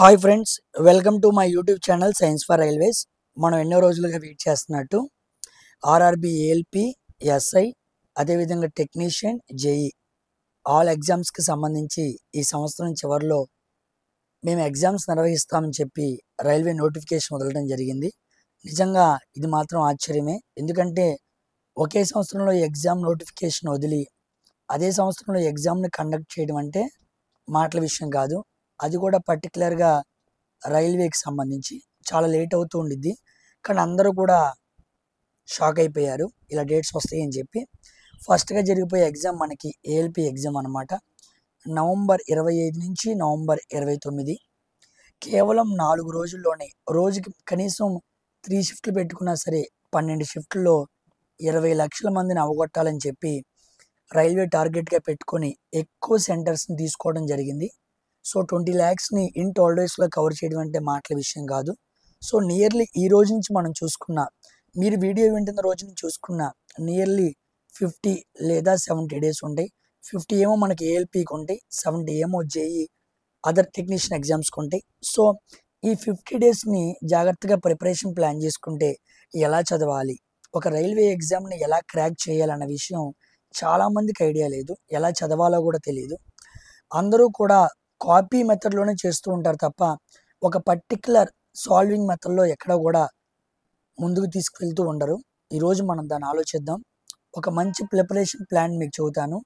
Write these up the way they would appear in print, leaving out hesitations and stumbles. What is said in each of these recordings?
Hi friends, welcome to my YouTube channel science for railways. మనం ఎన్నో రోజులుగా wait చేస్తున్నట్టు ఆర్ఆర్బి ఏఎల్పి, ఎస్ఐ, అదేవిధంగా టెక్నీషియన్, జేఈ ఆల్ ఎగ్జామ్స్కి సంబంధించి ఈ సంవత్సరం చివరిలో మేము ఎగ్జామ్స్ నిర్వహిస్తామని చెప్పి రైల్వే నోటిఫికేషన్ వదలడం జరిగింది. నిజంగా ఇది మాత్రం ఆశ్చర్యమే. ఎందుకంటే ఒకే సంవత్సరంలో ఎగ్జామ్ నోటిఫికేషన్ వదిలి అదే సంవత్సరంలో ఎగ్జామ్ని కండక్ట్ చేయడం అంటే మాటల విషయం కాదు. అది కూడా పర్టికులర్గా రైల్వేకి సంబంధించి చాలా లేట్ అవుతూ ఉండిద్ది. కానీ అందరూ కూడా షాక్ అయిపోయారు ఇలా డేట్స్ వస్తాయి అని చెప్పి. ఫస్ట్గా జరిగిపోయే ఎగ్జామ్ మనకి ఏఎల్పి ఎగ్జామ్ అనమాట. నవంబర్ 25 నుంచి నవంబర్ 29, కేవలం 4 రోజుల్లోనే. రోజుకి కనీసం 3 షిఫ్ట్లు పెట్టుకున్నా సరే 12 షిఫ్ట్లో 20 లక్షల మందిని అవగొట్టాలని చెప్పి రైల్వే టార్గెట్గా పెట్టుకొని ఎక్కువ సెంటర్స్ని తీసుకోవడం జరిగింది. సో 20 ల్యాక్స్ని ఇన్ 12 డేస్లో కవర్ చేయడం అంటే మాటల విషయం కాదు. సో నియర్లీ ఈ రోజు నుంచి మనం చూసుకున్న, మీరు వీడియో వింటున్న రోజు నుంచి చూసుకున్న నియర్లీ 50 లేదా 70 డేస్ ఉంటాయి. 50 ఏమో మనకి ఏఎల్పికి ఉంటాయి, 70 ఏమో జేఈ అదర్ టెక్నీషియన్ ఎగ్జామ్స్కి ఉంటాయి. సో ఈ 50 డేస్ని జాగ్రత్తగా ప్రిపరేషన్ ప్లాన్ చేసుకుంటే ఎలా చదవాలి, ఒక రైల్వే ఎగ్జామ్ని ఎలా క్రాక్ చేయాలన్న విషయం చాలామందికి ఐడియా లేదు. ఎలా చదవాలో కూడా తెలియదు. అందరూ కూడా కాపీ మెథడ్లోనే చేస్తూ ఉంటారు తప్ప ఒక పర్టికులర్ సాల్వింగ్ మెథడ్లో ఎక్కడ కూడా ముందుకు తీసుకువెళ్తూ ఉండరు. ఈరోజు మనం దాన్ని ఆలోచిద్దాం. ఒక మంచి ప్రిపరేషన్ ప్లాన్ మీకు చెబుతాను.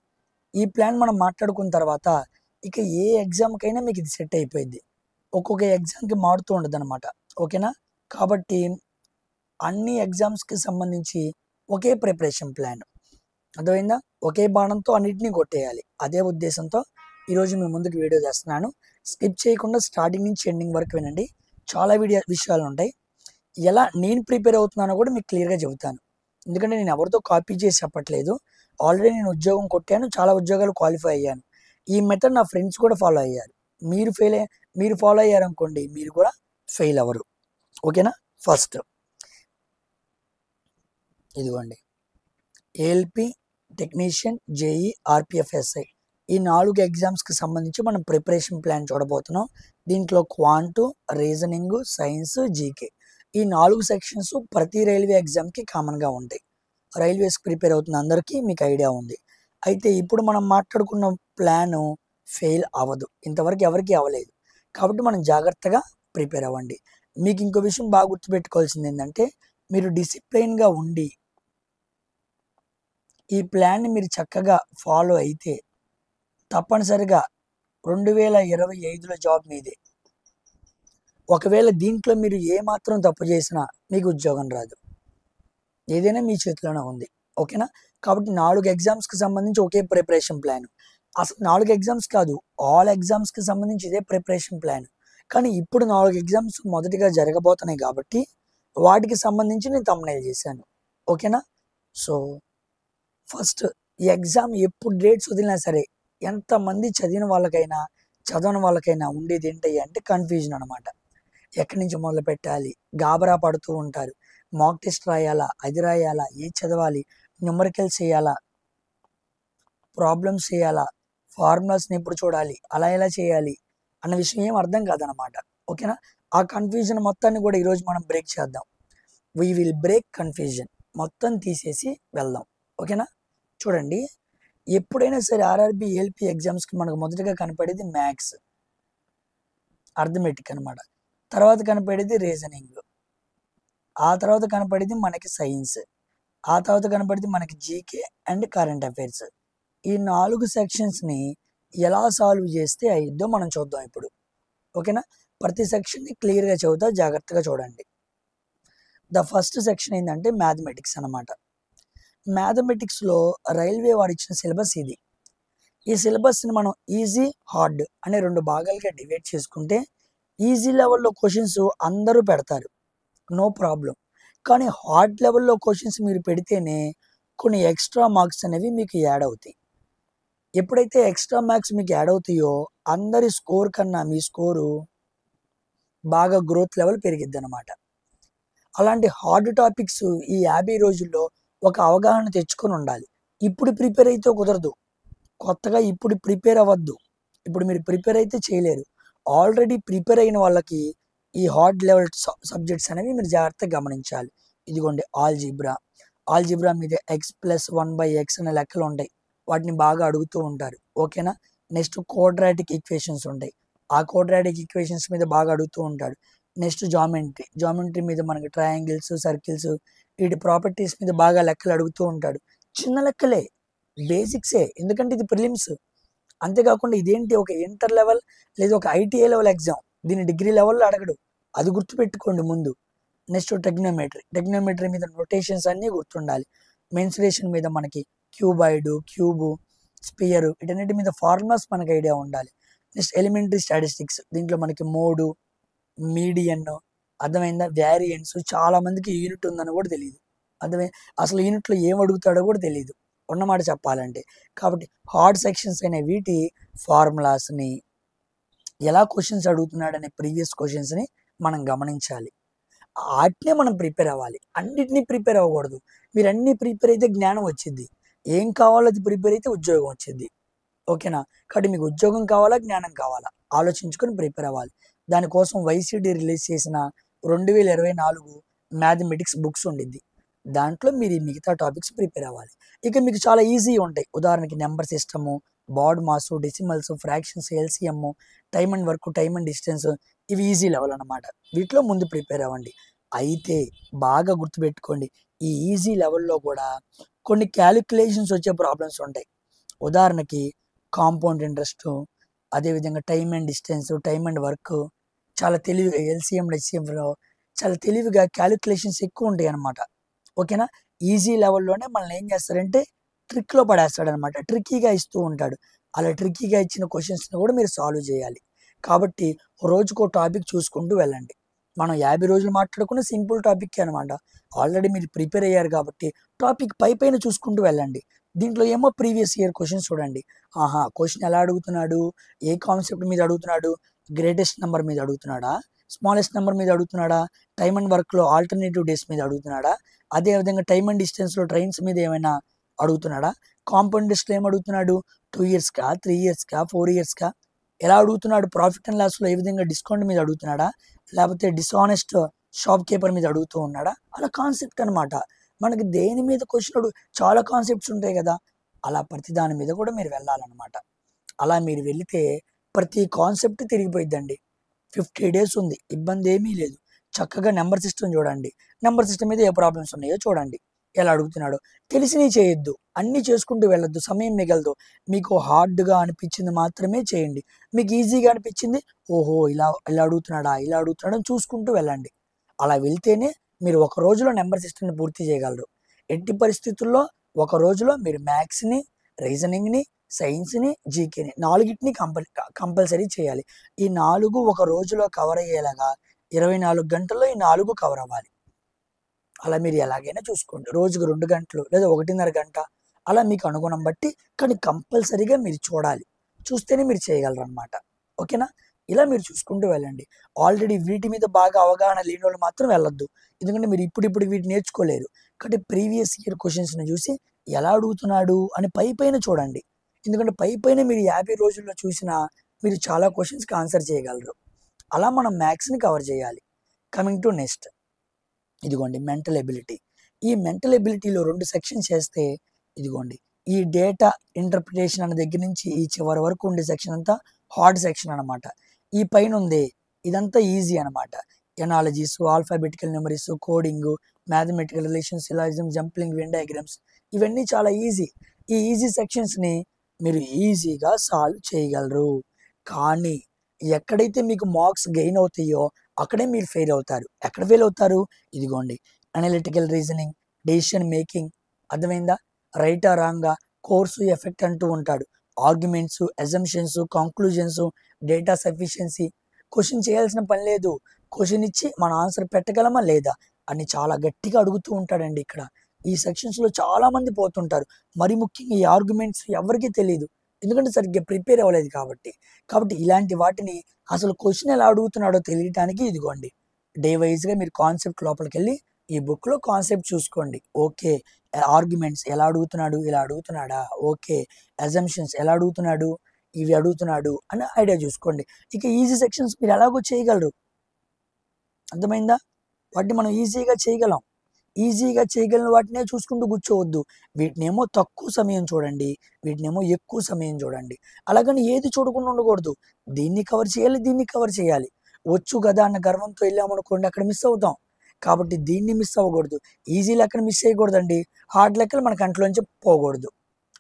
ఈ ప్లాన్ మనం మాట్లాడుకున్న తర్వాత ఇక ఏ ఎగ్జామ్కైనా మీకు ఇది సెట్ అయిపోయింది. ఒక్కొక్క ఎగ్జామ్కి మారుతూ ఉండదు అనమాట. ఓకేనా? కాబట్టి అన్ని ఎగ్జామ్స్కి సంబంధించి ఒకే ప్రిపరేషన్ ప్లాన్, అర్థమైందా? ఒకే బాణంతో అన్నిటినీ కొట్టేయాలి. అదే ఉద్దేశంతో ఈరోజు మీ ముందుకు వీడియో చేస్తున్నాను. స్కిప్ చేయకుండా స్టార్టింగ్ నుంచి ఎండింగ్ వరకు వినండి. చాలా విషయాలు ఉంటాయి. ఎలా నేను ప్రిపేర్ అవుతున్నానో కూడా మీకు క్లియర్గా చెబుతాను. ఎందుకంటే నేను ఎవరితో కాపీ చేసి చెప్పట్లేదు. ఆల్రెడీ నేను ఉద్యోగం కొట్టాను, చాలా ఉద్యోగాలు క్వాలిఫై అయ్యాను. ఈ మెథడ్ నా ఫ్రెండ్స్ కూడా ఫాలో అయ్యారు. మీరు ఫాలో అయ్యారనుకోండి, మీరు కూడా ఫెయిల్ అవ్వరు. ఓకేనా? ఫస్ట్ ఇదిగోండి, ఏఎల్పి, టెక్నీషియన్, జేఈ, ఆర్పిఎఫ్ఎస్ఐ ఈ 4 ఎగ్జామ్స్కి సంబంధించి మనం ప్రిపరేషన్ ప్లాన్ చూడబోతున్నాం. దీంట్లో క్వాంటు, రీజనింగ్, సైన్స్, జీకే ఈ 4 సెక్షన్స్ ప్రతి రైల్వే ఎగ్జామ్కి కామన్గా ఉంటాయి. రైల్వేస్కి ప్రిపేర్ అవుతున్న అందరికీ మీకు ఐడియా ఉంది. అయితే ఇప్పుడు మనం మాట్లాడుకున్న ప్లాను ఫెయిల్ అవ్వదు. ఇంతవరకు ఎవరికి అవ్వలేదు. కాబట్టి మనం జాగ్రత్తగా ప్రిపేర్ అవ్వండి. మీకు ఇంకో విషయం బాగా గుర్తుపెట్టుకోవాల్సింది ఏంటంటే, మీరు డిసిప్లైన్గా ఉండి ఈ ప్లాన్ని మీరు చక్కగా ఫాలో అయితే తప్పనిసరిగా 2025లో జాబ్ మీదే. ఒకవేళ దీంట్లో మీరు ఏమాత్రం తప్పు చేసినా మీకు ఉద్యోగం రాదు. ఏదైనా మీ చేతిలోనే ఉంది. ఓకేనా? కాబట్టి 4 ఎగ్జామ్స్కి సంబంధించి ఒకే ప్రిపరేషన్ ప్లాన్. అసలు 4 ఎగ్జామ్స్ కాదు, ఆల్ ఎగ్జామ్స్కి సంబంధించి ఇదే ప్రిపరేషన్ ప్లాన్. కానీ ఇప్పుడు 4 ఎగ్జామ్స్ మొదటిగా జరగబోతున్నాయి కాబట్టి వాటికి సంబంధించి నేను థంబ్నెయిల్ చేశాను. ఓకేనా? సో ఫస్ట్ ఈ ఎగ్జామ్ ఎప్పుడు డేట్స్ వదిలినా సరే ఎంతమంది చదివిన వాళ్ళకైనా చదవని వాళ్ళకైనా ఉండేది ఏంటి అంటే కన్ఫ్యూజన్ అనమాట. ఎక్కడి నుంచి మొదలు పెట్టాలి, గాబరా పడుతూ ఉంటారు. మాక్ టెస్ట్ రాయాలా, అది రాయాలా, ఏది చదవాలి, న్యూమరికల్స్ చేయాలా, ప్రాబ్లమ్స్ చేయాలా, ఫార్ములాస్ని ఎప్పుడు చూడాలి, అలా ఎలా చేయాలి అన్న విషయం ఏం అర్థం కాదనమాట. ఓకేనా? ఆ కన్ఫ్యూజన్ మొత్తాన్ని కూడా ఈరోజు మనం బ్రేక్ చేద్దాం. వీ విల్ బ్రేక్ కన్ఫ్యూజన్, మొత్తం తీసేసి వెళ్దాం. ఓకేనా? చూడండి, ఎప్పుడైనా సరే ఆర్ఆర్బి ఏఎల్పి ఎగ్జామ్స్కి మనకు మొదటగా కనపడేది మ్యాథ్స్, అర్థమెటిక్ అనమాట. తర్వాత కనపడేది రీజనింగ్, ఆ తర్వాత కనపడేది మనకి సైన్స్, ఆ తర్వాత కనపడేది మనకి జీకే అండ్ కరెంట్ అఫైర్స్. ఈ 4 సెక్షన్స్ని ఎలా సాల్వ్ చేస్తే అయిద్దో మనం చూద్దాం ఇప్పుడు. ఓకేనా? ప్రతి సెక్షన్ని క్లియర్గా చెబుతా, జాగ్రత్తగా చూడండి. ద ఫస్ట్ సెక్షన్ ఏంటంటే మ్యాథమెటిక్స్ అనమాట. మ్యాథమెటిక్స్లో రైల్వే వారు ఇచ్చిన సిలబస్ ఇది. ఈ సిలబస్ని మనం ఈజీ, హార్డ్ అనే 2 భాగాలుగా డివైడ్ చేసుకుంటే ఈజీ లెవెల్లో క్వశ్చన్స్ అందరూ పెడతారు, నో ప్రాబ్లం. కానీ హార్డ్ లెవెల్లో క్వశ్చన్స్ మీరు పెడితేనే కొన్ని ఎక్స్ట్రా మార్క్స్ అనేవి మీకు యాడ్ అవుతాయి. ఎప్పుడైతే ఎక్స్ట్రా మార్క్స్ మీకు యాడ్ అవుతాయో అందరి స్కోర్ కన్నా మీ స్కోరు బాగా గ్రోత్ లెవెల్ పెరిగిద్ది అనమాట. అలాంటి హార్డ్ టాపిక్స్ ఈ 50 రోజుల్లో ఒక అవగాహన తెచ్చుకొని ఉండాలి. ఇప్పుడు ప్రిపేర్ అయితే కుదరదు. కొత్తగా ఇప్పుడు ప్రిపేర్ అవ్వద్దు. ఇప్పుడు మీరు ప్రిపేర్ అయితే చేయలేరు. ఆల్రెడీ ప్రిపేర్ అయిన వాళ్ళకి ఈ హార్డ్ లెవెల్ సబ్జెక్ట్స్ అనేవి మీరు జాగ్రత్తగా గమనించాలి. ఇదిగోండి ఆల్జిబ్రా మీద x+1/x అనే లెక్కలు ఉంటాయి. వాటిని బాగా అడుగుతూ ఉంటారు. ఓకేనా. నెక్స్ట్ క్వాడ్రాటిక్ ఈక్వేషన్స్ ఉంటాయి. ఆ క్వాడ్రాటిక్ ఈక్వేషన్స్ మీద బాగా అడుగుతూ ఉంటాడు. నెక్స్ట్ జామెట్రీ మీద మనకి ట్రయాంగిల్స్, సర్కిల్స్ వీటి ప్రాపర్టీస్ మీద బాగా లెక్కలు అడుగుతూ ఉంటాడు. చిన్న లెక్కలే, బేసిక్సే, ఎందుకంటే ఇది ప్రిలిమ్స్. అంతేకాకుండా ఇదేంటి ఒక ఇంటర్ లెవెల్ లేదా ఒక ఐటీఐ లెవెల్ ఎగ్జామ్. దీన్ని డిగ్రీ లెవెల్లో అడగడు, అది గుర్తుపెట్టుకోండి ముందు. నెక్స్ట్ టెగ్నోమెట్రీ మీద నోటేషన్స్ అన్నీ గుర్తుండాలి. మెన్సురేషన్ మీద మనకి క్యూబాయిడ్, క్యూబు, స్పియర్ వీటన్నిటి మీద ఫార్ములాస్ మనకి ఐడియా ఉండాలి. నెక్స్ట్ ఎలిమెంటరీ స్టాటిస్టిక్స్, దీంట్లో మనకి మోడు, మీడియన్, అర్థమైందా, వ్యారియన్స్. చాలా మందికి యూనిట్ ఉందని కూడా తెలియదు. అసలు యూనిట్లో ఏం అడుగుతాడో కూడా తెలియదు ఉన్నమాట చెప్పాలంటే. కాబట్టి హార్డ్ సెక్షన్స్ అనే వీటి ఫార్ములాస్ని, ఎలా క్వశ్చన్స్ అడుగుతున్నాడనే ప్రీవియస్ క్వశ్చన్స్ని మనం గమనించాలి. వాటినే మనం ప్రిపేర్ అవ్వాలి, అన్నిటినీ ప్రిపేర్ అవ్వకూడదు. మీరు అన్ని ప్రిపేర్ అయితే జ్ఞానం వచ్చింది, ఏం కావాలో అది ప్రిపేర్ అయితే ఉద్యోగం వచ్చింది. ఓకేనా. కాబట్టి మీకు ఉద్యోగం కావాలా, జ్ఞానం కావాలా, ఆలోచించుకొని ప్రిపేర్ అవ్వాలి. దానికోసం వైసీడీ రిలీజ్ చేసిన 2024 మ్యాథమెటిక్స్ బుక్స్ ఉండిద్ది. దాంట్లో మీరు ఈ మిగతా టాపిక్స్ ప్రిపేర్ అవ్వాలి. ఇక మీకు చాలా ఈజీ ఉంటాయి. ఉదాహరణకి number system, BODMAS, decimals, fractions, LCM, time and work, time and distance, ఇవి ఈజీ లెవెల్ అనమాట. వీటిలో ముందు ప్రిపేర్ అవ్వండి. అయితే బాగా గుర్తుపెట్టుకోండి, ఈ ఈజీ లెవెల్లో కూడా కొన్ని క్యాలిక్యులేషన్స్ వచ్చే ప్రాబ్లమ్స్ ఉంటాయి. ఉదాహరణకి కాంపౌండ్ ఇంట్రెస్ట్, అదేవిధంగా time and distance, time and work, చాలా తెలివిగా ఎల్సిఎం హెచ్సిఎంలో చాలా తెలివిగా క్యాలిక్యులేషన్స్ ఎక్కువ ఉంటాయి అన్నమాట. ఓకేనా. ఈజీ లెవెల్లోనే మనల్ని ఏం చేస్తారంటే ట్రిక్లో పడేస్తాడనమాట, ట్రిక్కీగా ఇస్తూ ఉంటాడు. అలా ట్రిక్కీగా ఇచ్చిన క్వశ్చన్స్ని కూడా మీరు సాల్వ్ చేయాలి. కాబట్టి రోజుకో టాపిక్ చూసుకుంటూ వెళ్ళండి. మనం 50 రోజులు మాట్లాడుకున్న సింపుల్ టాపిక్ అనమాట. ఆల్రెడీ మీరు ప్రిపేర్ అయ్యారు కాబట్టి టాపిక్ పైన చూసుకుంటూ వెళ్ళండి. దీంట్లో ఏమో ప్రీవియస్ ఇయర్ క్వశ్చన్స్ చూడండి. క్వశ్చన్ ఎలా అడుగుతున్నాడు, ఏ కాన్సెప్ట్ మీద అడుగుతున్నాడు, గ్రేటెస్ట్ నెంబర్ మీద అడుగుతున్నాడా, స్మాలెస్ట్ నెంబర్ మీద అడుగుతున్నాడా, టైమ్ అండ్ వర్క్లో ఆల్టర్నేటివ్ డేస్ మీద అడుగుతున్నాడా, అదేవిధంగా టైమ్ అండ్ డిస్టెన్స్లో ట్రైన్స్ మీద ఏమైనా అడుగుతున్నాడా, కాంపౌండ్ ఇంట్రెస్ట్లో ఏం అడుగుతున్నాడు, 2 ఇయర్స్కా, 3 ఇయర్స్కా, 4 ఇయర్స్కా, ఎలా అడుగుతున్నాడు, ప్రాఫిట్ అండ్ లాస్లో ఏ విధంగా డిస్కౌంట్ మీద అడుగుతున్నాడా, లేకపోతే డిస్ఆనెస్ట్ షాప్ కీపర్ మీద అడుగుతూ ఉన్నాడా, అలా కాన్సెప్ట్ అనమాట. మనకి దేని మీద క్వశ్చన్ చాలా కాన్సెప్ట్స్ ఉంటాయి కదా, అలా ప్రతి దాని మీద కూడా మీరు వెళ్ళాలన్నమాట. అలా మీరు వెళితే ప్రతి కాన్సెప్ట్ తిరిగిపోయిద్దండి. 50 డేస్ ఉంది, ఇబ్బంది ఏమీ లేదు. చక్కగా నెంబర్ సిస్టమ్ చూడండి, నెంబర్ సిస్టమ్ మీద ఏ ప్రాబ్లమ్స్ ఉన్నాయో చూడండి, ఎలా అడుగుతున్నాడో. తెలిసినవి చేయొద్దు, అన్నీ చేసుకుంటూ వెళ్ళొద్దు, సమయం మిగలదు. మీకు హార్డ్గా అనిపించింది మాత్రమే చేయండి. మీకు ఈజీగా అనిపించింది, ఓహో ఇలా ఇలా అడుగుతున్నాడా, ఇలా అడుగుతున్నాడా అని చూసుకుంటూ వెళ్ళండి. అలా వెళ్తేనే మీరు ఒక రోజులో నెంబర్ సిస్టమ్ని పూర్తి చేయగలరు. ఎట్టి పరిస్థితుల్లో ఒక రోజులో మీరు మ్యాథ్స్ని, రీజనింగ్ని, సైన్స్ని, జీకేని నాలుగిటిని కంపల్సరీ చేయాలి. ఈ 4 ఒక రోజులో కవర్ అయ్యేలాగా 24 గంటల్లో ఈ 4 కవర్ అవ్వాలి. అలా మీరు ఎలాగైనా చూసుకోండి. రోజుకు 2 గంటలు లేదా 1.5 గంట, అలా మీకు అనుగుణం బట్టి, కానీ కంపల్సరీగా మీరు చూడాలి. చూస్తేనే మీరు చేయగలరనమాట. ఓకేనా. ఇలా మీరు చూసుకుంటూ వెళ్ళండి. ఆల్రెడీ వీటి మీద బాగా అవగాహన లేని వాళ్ళు మాత్రం వెళ్ళొద్దు, ఎందుకంటే మీరు ఇప్పుడు వీటి నేర్చుకోలేరు. కాబట్టి ప్రీవియస్ ఇయర్ క్వశ్చన్స్ని చూసి ఎలా అడుగుతున్నాడు అని పైన చూడండి. ఎందుకంటే పైన మీరు 50 రోజుల్లో చూసినా మీరు చాలా క్వశ్చన్స్కి ఆన్సర్ చేయగలరు. అలా మనం మ్యాథ్స్ని కవర్ చేయాలి. కమింగ్ టు నెక్స్ట్, ఇదిగోండి మెంటల్ ఎబిలిటీ. ఈ మెంటల్ ఎబిలిటీలో 2 సెక్షన్స్ చేస్తే, ఇదిగోండి ఈ డేటా ఇంటర్ప్రిటేషన్ అనే దగ్గర నుంచి ఈ చివరి వరకు ఉండే సెక్షన్ అంతా హార్డ్ సెక్షన్ అనమాట. ఈ పైన ఉంది ఇదంతా ఈజీ అనమాట. Analogies, alphabetical numerics, coding, mathematical relations, syllogism, jumbling, venn diagrams, ఇవన్నీ చాలా ఈజీ. ఈ ఈజీ సెక్షన్స్ని మీరు ఈజీగా సాల్వ్ చేయగలరు. కానీ ఎక్కడైతే మీకు మార్క్స్ గెయిన్ అవుతాయో అక్కడే మీరు ఫెయిల్ అవుతారు. ఎక్కడ ఫెయిల్ అవుతారు, ఇదిగోండి అనలిటికల్ రీజనింగ్, డెసిషన్ మేకింగ్, అర్థమైందా, రైటా రాంగా, కోర్సు ఎఫెక్ట్ అంటూ ఉంటాడు, arguments, assumptions, conclusions, data sufficiency. Question చేయాల్సిన పని లేదు, క్వశ్చన్ ఇచ్చి మన ఆన్సర్ పెట్టగలమా లేదా అని చాలా గట్టిగా అడుగుతూ ఉంటాడండి. ఇక్కడ ఈ సెక్షన్స్లో చాలా మంది పోతుంటారు. మరి ముఖ్యంగా ఈ ఆర్గ్యుమెంట్స్ ఎవరికీ తెలియదు, ఎందుకంటే సరిగ్గా ప్రిపేర్ అవ్వలేదు కాబట్టి ఇలాంటి వాటిని అసలు క్వశ్చన్ ఎలా అడుగుతున్నాడో తెలియటానికి ఇదిగోండి డే వైజ్గా మీరు కాన్సెప్ట్ లోపలికి వెళ్ళి ఈ బుక్లో కాన్సెప్ట్ చూసుకోండి. ఓకే, ఆర్గ్యుమెంట్స్ ఎలా అడుగుతున్నాడు, ఇలా అడుగుతున్నాడా, ఓకే, అజంప్షన్స్ ఎలా అడుగుతున్నాడు, ఇవి అడుగుతున్నాడు అని ఐడియా చూసుకోండి. ఇక ఈజీ సెక్షన్స్ మీరు ఎలాగో చేయగలరు, అర్థమైందా? వాటిని మనం ఈజీగా చేయగలం. ఈజీగా చేయగలిగిన వాటినే చూసుకుంటూ కూర్చోవద్దు. వీటినేమో తక్కువ సమయం చూడండి, వీటినేమో ఎక్కువ సమయం చూడండి. అలాగని ఏది చూడకుండా ఉండకూడదు. దీన్ని కవర్ చేయాలి, దీన్ని కవర్ చేయాలి. వచ్చు కదా అన్న గర్వంతో వెళ్ళామనుకోండి, అక్కడ మిస్ అవుతాం. కాబట్టి దీన్ని మిస్ అవ్వకూడదు. ఈజీ లెక్కను మిస్ చేయకూడదండి, హార్డ్ లెక్కలు మన కంట్లోంచి పోకూడదు.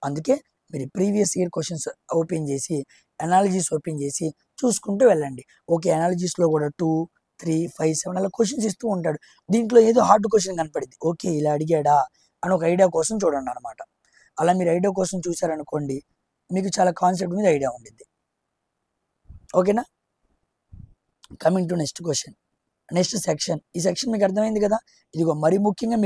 అందుకే మీరు ప్రీవియస్ ఇయర్ క్వశ్చన్స్ ఓపెన్ చేసి, అనాలజీస్ ఓపెన్ చేసి చూసుకుంటూ వెళ్ళండి. ఓకే, అనాలజీస్లో కూడా 2, 3, 5, 7 అలా క్వశ్చన్స్ ఇస్తూ ఉంటాడు. దీంట్లో ఏదో హార్డ్ క్వశ్చన్ కనపడింది, ఓకే ఇలా అడిగాడా అని ఒక ఐడియా కోసం చూడండి అనమాట. అలా మీరు ఐడియా కోసం చూసారనుకోండి, మీకు చాలా కాన్సెప్ట్ మీద ఐడియా ఉండిద్ది. ఓకేనా? Coming to next question, next section. ఈ సెక్షన్ మీకు అర్థమైంది కదా. ఇదిగో మరీ ముఖ్యంగా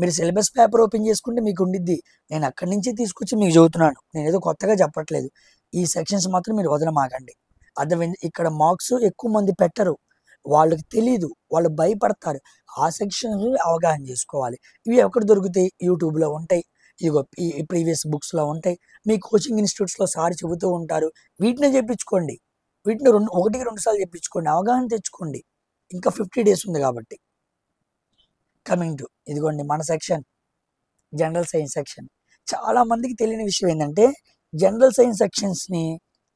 మీరు సిలబస్ పేపర్ ఓపెన్ చేసుకుంటే మీకు ఉండిద్ది. నేను అక్కడి నుంచి తీసుకొచ్చి మీకు చదువుతున్నాను, నేను ఏదో కొత్తగా చెప్పట్లేదు. ఈ సెక్షన్స్ మాత్రం మీరు వదలమాకండి, అర్థమైంది? ఇక్కడ మార్క్స్ ఎక్కువ మంది పెట్టరు, వాళ్ళకి తెలీదు, వాళ్ళు భయపడతారు. ఆ సెక్షన్స్ అవగాహన చేసుకోవాలి. ఇవి ఎక్కడ దొరుకుతాయి? యూట్యూబ్లో ఉంటాయి, ఇదిగో ఈ ప్రీవియస్ బుక్స్లో ఉంటాయి, మీ కోచింగ్ ఇన్స్టిట్యూట్స్లో సార్ చెబుతూ ఉంటారు. వీటినే చెప్పించుకోండి, వీటిని 1-2 సార్లు చెప్పించుకోండి, అవగాహన తెచ్చుకోండి. ఇంకా 50 డేస్ ఉంది కాబట్టి. కమింగ్ టు ఇదిగోండి మన సెక్షన్, జనరల్ సైన్స్ సెక్షన్. చాలా మందికి తెలియని విషయం ఏంటంటే, జనరల్ సైన్స్ సెక్షన్స్ని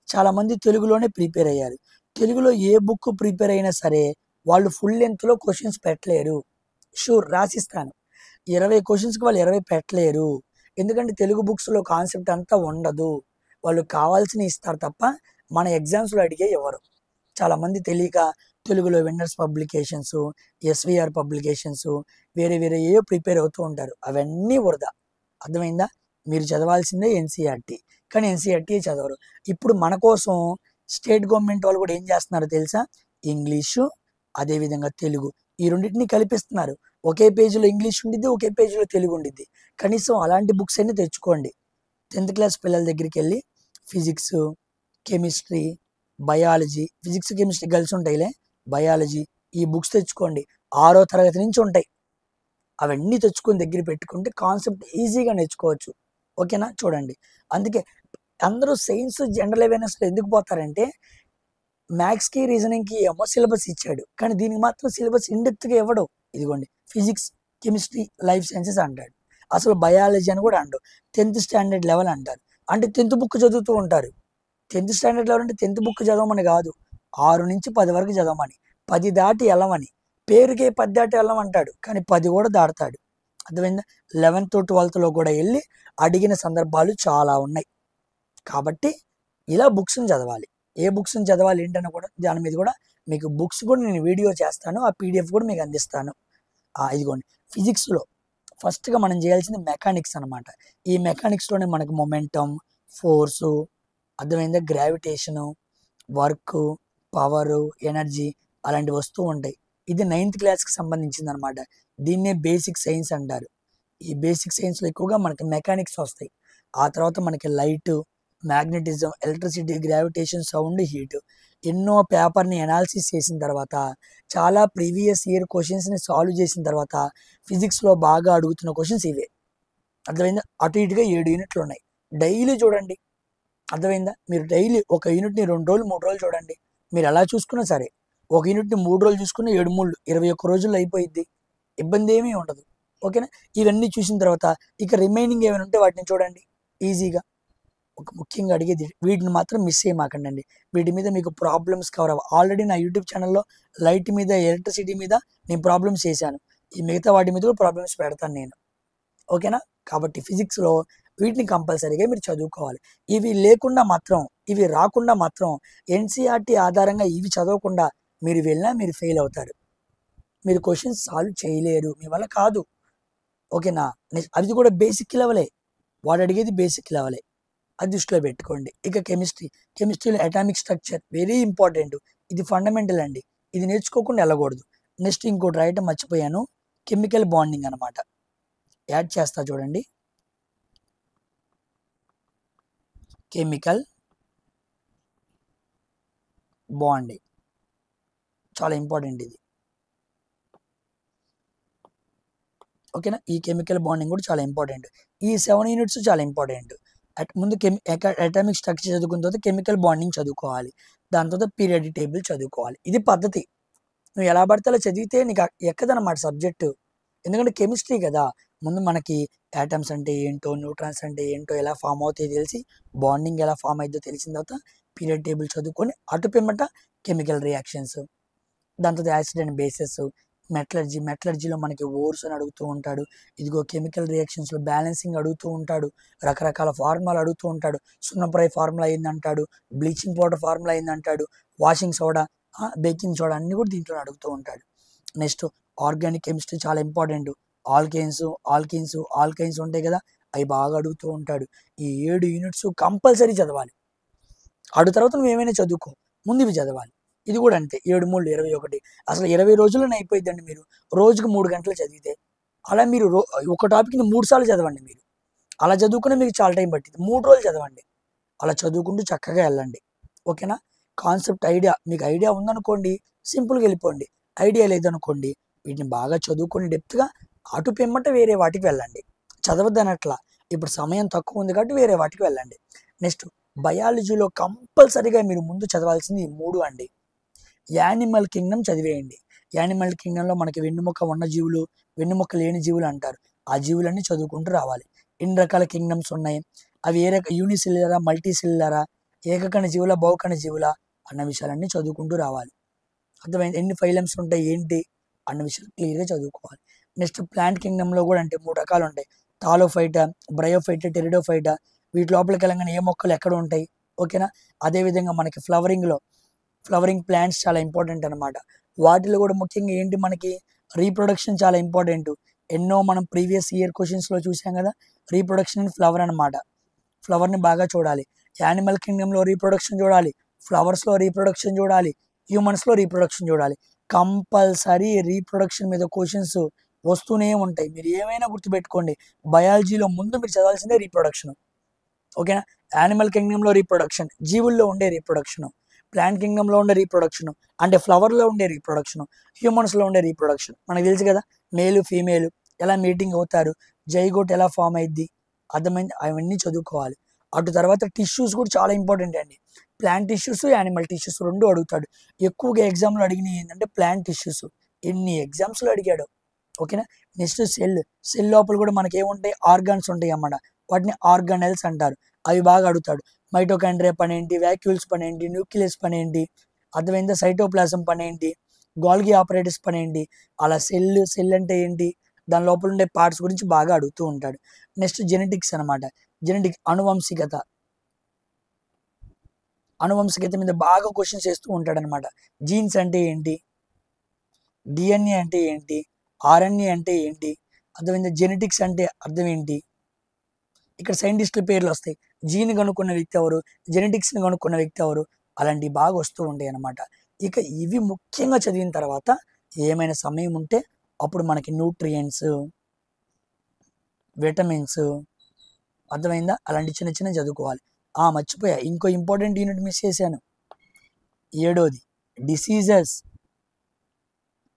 చాలామంది తెలుగులోనే ప్రిపేర్ అయ్యారు. తెలుగులో ఏ బుక్ ప్రిపేర్ అయినా సరే వాళ్ళు ఫుల్ లెంత్లో క్వశ్చన్స్ పెట్టలేరు. షూర్, రాసిస్తాను, 20 క్వశ్చన్స్కి వాళ్ళు 20 పెట్టలేరు. ఎందుకంటే తెలుగు బుక్స్లో కాన్సెప్ట్ అంతా ఉండదు, వాళ్ళు కావాల్సిన ఇస్తారు తప్ప మన ఎగ్జామ్స్లో అడిగే ఎవరు. చాలామంది తెలియక తెలుగులో విన్నర్స్ పబ్లికేషన్స్, ఎస్విఆర్ పబ్లికేషన్స్, వేరే వేరే ఏవో ప్రిపేర్ అవుతూ ఉంటారు. అవన్నీ వృధా, అర్థమైందా? మీరు చదవాల్సిందే ఎన్సీఆర్టీ, కానీ ఎన్సీఆర్టీ చదవరు. ఇప్పుడు మన కోసం స్టేట్ గవర్నమెంట్ వాళ్ళు కూడా ఏం చేస్తున్నారో తెలుసా? ఇంగ్లీషు అదేవిధంగా తెలుగు ఈ రెండింటిని కల్పిస్తున్నారు. ఒకే పేజీలో ఇంగ్లీష్ ఉండిద్ది, ఒకే పేజీలో తెలుగు ఉండిద్ది. కనీసం అలాంటి బుక్స్ అన్ని తెచ్చుకోండి. 10th క్లాస్ పిల్లల దగ్గరికి వెళ్ళి physics, chemistry, biology, physics chemistry కలిసి ఉంటాయిలే, బయాలజీ ఈ బుక్స్ తెచ్చుకోండి. 6వ తరగతి నుంచి ఉంటాయి. అవన్నీ తెచ్చుకొని దగ్గర పెట్టుకుంటే కాన్సెప్ట్ ఈజీగా నేర్చుకోవచ్చు. ఓకేనా? చూడండి, అందుకే అందరూ సైన్స్ జనరల్ అవేర్నెస్లో ఎందుకు పోతారంటే, మ్యాథ్స్కి రీజనింగ్కి ఏమో సిలబస్ ఇచ్చాడు, కానీ దీనికి మాత్రం సిలబస్ ఇండెప్త్గా ఇవ్వడు. ఇదిగోండి ఫిజిక్స్, కెమిస్ట్రీ, లైఫ్ సైన్సెస్ అంటాడు, అసలు బయాలజీ అని కూడా అంటాడు. 10th స్టాండర్డ్ లెవెల్ అంటారు, అంటే 10th బుక్ చదువుతూ ఉంటారు. 10th స్టాండర్డ్ లెవెల్ అంటే 10th బుక్ చదవమని కాదు, 6 నుంచి 10 వరకు చదవమని, 10 దాటి వెళ్ళమని. పేరుకే 10 దాటి వెళ్ళమంటాడు, కానీ 10 కూడా దాటుతాడు, అర్థమైందా? 11th 12thలో కూడా వెళ్ళి అడిగిన సందర్భాలు చాలా ఉన్నాయి. కాబట్టి ఇలా బుక్స్ని చదవాలి. ఏ బుక్స్ని చదవాలి ఏంటని కూడా దాని మీద కూడా మీకు బుక్స్ కూడా నేను వీడియో చేస్తాను, ఆ పీడిఎఫ్ కూడా మీకు అందిస్తాను. ఇదిగోండి ఫిజిక్స్లో ఫస్ట్గా మనం చేయాల్సింది మెకానిక్స్ అనమాట. ఈ మెకానిక్స్లోనే మనకు మొమెంటమ్, ఫోర్సు, అర్థమైందా, గ్రావిటేషను, వర్క్, పవరు, ఎనర్జీ అలాంటివి వస్తూ ఉంటాయి. ఇది 9th క్లాస్కి సంబంధించింది అనమాట. దీన్నే బేసిక్ సైన్స్ అంటారు. ఈ బేసిక్ సైన్స్లో ఎక్కువగా మనకి మెకానిక్స్ వస్తాయి. ఆ తర్వాత మనకి light, magnetism, electricity, gravitation, sound, heat ఎన్నో పేపర్ని అనాలిసిస్ చేసిన తర్వాత, చాలా ప్రీవియస్ ఇయర్ క్వశ్చన్స్ని సాల్వ్ చేసిన తర్వాత ఫిజిక్స్లో బాగా అడుగుతున్న క్వశ్చన్స్ ఇవే, అర్థమైందా? అటు ఇటుగా 7 యూనిట్లు ఉన్నాయి. డైలీ చూడండి, అర్థమైందా? మీరు డైలీ ఒక యూనిట్ని 2 రోజులు 3 రోజులు చూడండి. మీరు ఎలా చూసుకున్నా సరే, ఒక యూనిట్ని 3 రోజులు చూసుకున్న 7 3 21 రోజుల్లో అయిపోయిద్ది, ఇబ్బంది ఏమీ ఉండదు. ఓకేనా? ఇవన్నీ చూసిన తర్వాత ఇక రిమైనింగ్ ఏమైనా ఉంటే వాటిని చూడండి ఈజీగా. ఒక ముఖ్యంగా అడిగేది, వీటిని మాత్రం మిస్ చేయమాకండి. వీటి మీద మీకు ప్రాబ్లమ్స్ కవర్ అవ్వ. ఆల్రెడీ నా యూట్యూబ్ ఛానల్లో లైట్ మీద, ఎలక్ట్రిసిటీ మీద నేను ప్రాబ్లమ్స్ చేశాను. ఈ మిగతా వాటి మీద కూడా ప్రాబ్లమ్స్ పెడతాను నేను. ఓకేనా? కాబట్టి ఫిజిక్స్లో వీటిని కంపల్సరీగా మీరు చదువుకోవాలి. ఇవి లేకుండా మాత్రం, ఇవి రాకుండా మాత్రం ఎన్సీఆర్టీ ఆధారంగా ఇవి చదవకుండా మీరు వెళ్ళినా మీరు ఫెయిల్ అవుతారు. మీరు క్వశ్చన్స్ సాల్వ్ చేయలేరు, మీ వల్ల కాదు. ఓకేనా? అది కూడా బేసిక్ లెవెలే, వాడు అడిగేది బేసిక్ లెవెలే, అది దృష్టిలో పెట్టుకోండి. ఇక కెమిస్ట్రీలో అటామిక్ స్ట్రక్చర్ వెరీ ఇంపార్టెంట్, ఇది ఫండమెంటల్ అండి, ఇది నేర్చుకోకుండా వెళ్ళకూడదు. నెక్స్ట్ ఇంకోటి రాయటం మర్చిపోయాను, కెమికల్ బాండింగ్ అనమాట. యాడ్ చేస్తా చూడండి, కెమికల్ బాండింగ్ చాలా ఇంపార్టెంట్ ఇది. ఓకేనా? ఈ కెమికల్ బాండింగ్ కూడా చాలా ఇంపార్టెంట్. ఈ 7 యూనిట్స్ చాలా ఇంపార్టెంట్. ముందు అటామిక్ స్ట్రక్చర్ చదువుకున్న తర్వాత కెమికల్ బాండింగ్ చదువుకోవాలి, దాని తర్వాత పీరియాడిక్ టేబుల్ చదువుకోవాలి. ఇది పద్ధతి. నువ్వు ఎలా పడితే అలా చదివితే నీకు ఎక్కదన్నమాట సబ్జెక్టు. ఎందుకంటే కెమిస్ట్రీ కదా, ముందు మనకి యాటమ్స్ అంటే ఏంటో, న్యూట్రాన్స్ అంటే ఏంటో, ఎలా ఫామ్ అవుతాయో తెలిసి, బాండింగ్ ఎలా ఫామ్ అవుతుందో తెలిసిన తర్వాత పీరియడ్ టేబుల్ చదువుకొని అటు పిమ్మట కెమికల్ రియాక్షన్స్, దాని తర్వాత యాసిడ్ అండ్ బేసెస్, మెటలర్జీలో మనకి ఓర్స్ అని అడుగుతూ ఉంటాడు, ఇదిగో కెమికల్ రియాక్షన్స్లో బ్యాలెన్సింగ్ అడుగుతూ ఉంటాడు, రకరకాల ఫార్ములాలు అడుగుతూ ఉంటాడు, సున్నప్రాయ్ ఫార్ములా అయిందంటాడు, బ్లీచింగ్ పౌడర్ ఫార్ములా అయిందంటాడు, వాషింగ్ సోడా, బేకింగ్ సోడా అన్నీ కూడా దీంట్లో అడుగుతూ ఉంటాడు. నెక్స్ట్ ఆర్గానిక్ కెమిస్ట్రీ చాలా ఇంపార్టెంట్. ఆల్కైన్స్ ఉంటాయి కదా, అవి బాగా అడుగుతూ ఉంటాడు. ఈ 7 యూనిట్స్ కంపల్సరీ చదవాలి. తర్వాత నువ్వు ఏమైనా చదువుకో, ముందు ఇవి చదవాలి. ఇది కూడా అంతే, 7 3 21. అసలు 20 రోజుల్లోనే అయిపోయిందండి. మీరు రోజుకు 3 గంటలు చదివితే అలా మీరు ఒక టాపిక్ని 3 సార్లు చదవండి. మీరు అలా చదువుకునే మీకు చాలా టైం పట్టింది. 3 రోజులు చదవండి. అలా చదువుకుంటూ చక్కగా వెళ్ళండి. ఓకేనా? కాన్సెప్ట్ మీకు ఐడియా ఉందనుకోండి, సింపుల్గా వెళ్ళిపోండి. ఐడియా లేదనుకోండి, వీటిని బాగా చదువుకొని డెప్త్గా అటు పిమ్మట వేరే వాటికి వెళ్ళండి. చదవద్దనట్లా, ఇప్పుడు సమయం తక్కువ ఉంది కాబట్టి వేరే వాటికి వెళ్ళండి. నెక్స్ట్ బయాలజీలో కంపల్సరీగా మీరు ముందు చదవాల్సింది ఈ 3 అండి. యానిమల్ కింగ్డమ్ చదివేయండి. యానిమల్ కింగ్డమ్లో మనకి వెన్నుముక్క ఉన్న జీవులు, వెన్నుముక్క లేని జీవులు అంటారు. ఆ జీవులన్నీ చదువుకుంటూ రావాలి. ఎన్ని రకాల కింగ్డమ్స్ ఉన్నాయి, అవి ఏ రక యూనిసెల్యులరా, మల్టీసెల్యులరా, ఏకకణ జీవుల, బహుకణ జీవుల అన్న విషయాలన్నీ చదువుకుంటూ రావాలి. అర్థమైంది? ఎన్ని ఫైలమ్స్ ఉంటాయి ఏంటి అన్న విషయాలు క్లియర్గా చదువుకోవాలి. నెక్స్ట్ ప్లాంట్ కింగ్డమ్లో కూడా అంటే 3 రకాలు ఉంటాయి. Thallophyta, Bryophyta, Pteridophyta. వీటి లోపలికి వెళ్ళగానే ఏ మొక్కలు ఎక్కడ ఉంటాయి. ఓకేనా? అదేవిధంగా మనకి ఫ్లవరింగ్ ప్లాంట్స్ చాలా ఇంపార్టెంట్ అనమాట. వాటిలో కూడా ముఖ్యంగా ఏంటి, మనకి రీప్రొడక్షన్ చాలా ఇంపార్టెంట్. ఎన్నో మనం ప్రీవియస్ ఇయర్ క్వశ్చన్స్లో చూసాం కదా, రీప్రొడక్షన్ ఇన్ ఫ్లవర్ అనమాట. ఫ్లవర్ని బాగా చూడాలి. యానిమల్ కింగ్డమ్లో రీప్రొడక్షన్ చూడాలి, ఫ్లవర్స్లో రీప్రొడక్షన్ చూడాలి, హ్యూమన్స్లో రీప్రొడక్షన్ చూడాలి. కంపల్సరీ రీప్రొడక్షన్ మీద క్వశ్చన్స్ వస్తూనే ఉంటాయి. మీరు ఏమైనా గుర్తుపెట్టుకోండి, బయాలజీలో ముందు మీరు చదవాల్సిందే రీప్రొడక్షన్. ఓకేనా? యానిమల్ కింగ్డమ్లో రీప్రొడక్షన్, జీవుల్లో ఉండే రీప్రొడక్షన్, ప్లాంట్ కింగ్డమ్లో ఉండే రీప్రొడక్షన్, అంటే ఫ్లవర్లో ఉండే రీప్రొడక్షన్, హ్యూమన్స్లో ఉండే రీప్రొడక్షన్. మనకు తెలుసు కదా, మేలు ఫీమేల్ ఎలా మీటింగ్ అవుతారు, జైగోట్ ఎలా ఫామ్ అయ్యిద్ది, అర్థమైంది? అవన్నీ చదువుకోవాలి. తర్వాత టిష్యూస్ కూడా చాలా ఇంపార్టెంట్ అండి. ప్లాంట్ టిష్యూస్, యానిమల్ టిష్యూస్ 2 అడుగుతాడు. ఎక్కువగా ఎగ్జామ్లో అడిగినవి ఏంటంటే ప్లాంట్ టిష్యూస్. ఎన్ని ఎగ్జామ్స్లో అడిగాడు. ఓకేనా? నెక్స్ట్ సెల్ లోపల కూడా మనకి ఏముంటాయి, ఆర్గాన్స్ ఉంటాయి అన్నమాట. వాటిని ఆర్గానెల్స్ అంటారు. అవి బాగా అడుగుతాడు. మైటోకాండ్రియా పని ఏంటి, వ్యాక్యూల్స్ పని ఏంటి, న్యూక్లియస్ పని ఏంటి, అర్థమైందా? సైటోప్లాజం పని ఏంటి, గోల్గి ఆపరేటర్స్ పని ఏంటి, అలా సెల్ అంటే ఏంటి, దాని లోపల ఉండే పార్ట్స్ గురించి బాగా అడుగుతూ ఉంటాడు. నెక్స్ట్ జెనెటిక్స్ అనమాట. అనువంశికత మీద బాగా క్వశ్చన్స్ చేస్తూ ఉంటాడు అనమాట. జీన్స్ అంటే ఏంటి, డిఎన్ఏ అంటే ఏంటి, ఆర్ఎన్ఏ అంటే ఏంటి, అర్థమైందా? జెనెటిక్స్ అంటే అర్థం ఏంటి, ఇక్కడ సైంటిస్టుల పేర్లు వస్తాయి. జీన్ కనుక్కున్న వ్యక్తి ఎవరు, జెనెటిక్స్ని కనుక్కున్న వ్యక్తి ఎవరు, అలాంటివి బాగా వస్తూ ఉంటాయి అన్నమాట. ఇక ఇవి ముఖ్యంగా చదివిన తర్వాత ఏమైనా సమయం ఉంటే అప్పుడు మనకి న్యూట్రియంట్స్, విటమిన్స్, అర్థమైందా, అలాంటి చిన్న చిన్న చదువుకోవాలి. మర్చిపోయా, ఇంకో ఇంపార్టెంట్ యూనిట్ మిస్ చేశాను. 7వది డిసీజెస్,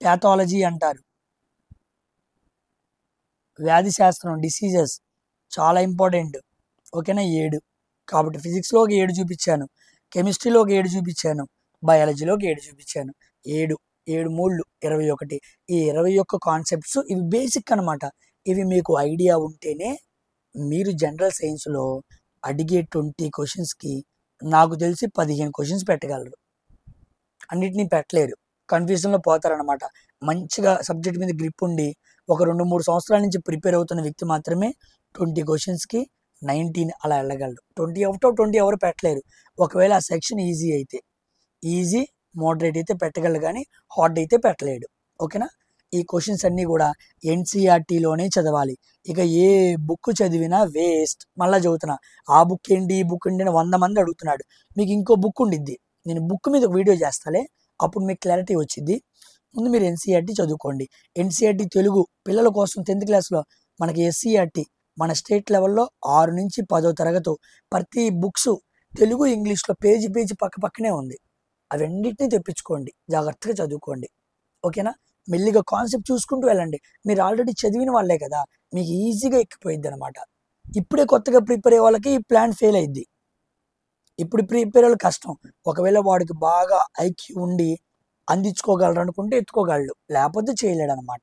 ప్యాథాలజీ అంటారు, వ్యాధి శాస్త్రం, డిసీజెస్ చాలా ఇంపార్టెంట్. ఓకేనా? 7. కాబట్టి ఫిజిక్స్లో ఒక 7 చూపించాను, కెమిస్ట్రీలో ఒక 7 చూపించాను, బయాలజీలో ఒక 7 చూపించాను. 7 7 3 21. ఈ 21 కాన్సెప్ట్స్ ఇవి బేసిక్ అనమాట. ఇవి మీకు ఐడియా ఉంటేనే మీరు జనరల్ సైన్స్లో అడిగే 20 క్వశ్చన్స్కి నాకు తెలిసి 15 క్వశ్చన్స్ పెట్టగలరు. అన్నిటినీ పెట్టలేరు, కన్ఫ్యూజన్లో పోతారనమాట. మంచిగా సబ్జెక్ట్ మీద గ్రిప్ ఉండి ఒక 2-3 సంవత్సరాల నుంచి ప్రిపేర్ అవుతున్న వ్యక్తి మాత్రమే 20 క్వశ్చన్స్కి 19 అలా వెళ్ళగలరు. 20 అవుట్ ఆఫ్ 20 ఎవరు పెట్టలేరు. ఒకవేళ ఆ సెక్షన్ ఈజీ మోడరేట్ అయితే పెట్టగలరు, కానీ హార్డ్ అయితే పెట్టలేడు. ఓకేనా? ఈ క్వశ్చన్స్ అన్నీ కూడా ఎన్సీఆర్టీలోనే చదవాలి. ఇక ఏ బుక్ చదివినా వేస్ట్. మళ్ళీ చదువుతున్నా, ఆ బుక్ ఏంటి, ఈ బుక్ ఏంటి అని 100 మంది అడుగుతున్నాడు. మీకు ఇంకో బుక్ ఉండిద్ది, నేను బుక్ మీద ఒక వీడియో చేస్తాలే, అప్పుడు మీకు క్లారిటీ వచ్చింది. ముందు మీరు ఎన్సీఆర్టీ చదువుకోండి. ఎన్సీఆర్టీ తెలుగు పిల్లల కోసం 10th క్లాస్లో, మనకి ఎస్సీఆర్టీ మన స్టేట్ లెవెల్లో 6 నుంచి 10వ తరగతి ప్రతి బుక్స్ తెలుగు ఇంగ్లీష్లో పేజీ పక్క పక్కనే ఉంది. అవన్నిటిని తెప్పించుకోండి, జాగ్రత్తగా చదువుకోండి. ఓకేనా? మెల్లిగా కాన్సెప్ట్ చూసుకుంటూ వెళ్ళండి. మీరు ఆల్రెడీ చదివిన వాళ్ళే కదా, మీకు ఈజీగా ఎక్కిపోయిద్ది అనమాట. ఇప్పుడే కొత్తగా ప్రిపేర్ అయ్యే వాళ్ళకి ఈ ప్లాన్ ఫెయిల్ అయింది. ఇప్పుడు ప్రిపేర్ అయ్యే కష్టం. ఒకవేళ వాడికి బాగా ఐక్యూ ఉండి అందించుకోగలరు అనుకుంటే ఎత్తుకోగలడు, లేకపోతే చేయలేడు అనమాట.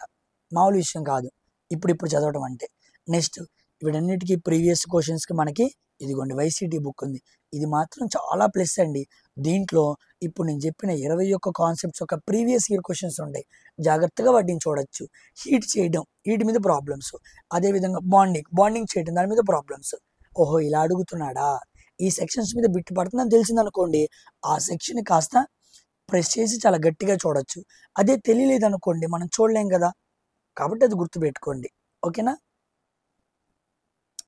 మామూలు విషయం కాదు ఇప్పుడు చదవడం అంటే. నెక్స్ట్ వీటన్నిటికీ ప్రీవియస్ క్వశ్చన్స్కి మనకి ఇదిగోండి వైసీటీ బుక్ ఉంది. ఇది మాత్రం చాలా ప్లస్ అండి. దీంట్లో ఇప్పుడు నేను చెప్పిన 21 కాన్సెప్ట్స్ ఒక ప్రీవియస్ ఇయర్ క్వశ్చన్స్ ఉంటాయి. జాగ్రత్తగా వాటిని చూడొచ్చు. హీట్ చేయడం, వీటి మీద ప్రాబ్లమ్స్. అదేవిధంగా బాండింగ్ చేయడం, దాని మీద ప్రాబ్లమ్స్. ఓహో ఇలా అడుగుతున్నాడా, ఈ సెక్షన్స్ మీద బిట్టు పడుతుందని తెలిసిందనుకోండి, ఆ సెక్షన్ కాస్త ప్రెస్ చేసి చాలా గట్టిగా చూడొచ్చు. అదే తెలియలేదనుకోండి మనం చూడలేం కదా, కాబట్టి అది గుర్తుపెట్టుకోండి. ఓకేనా,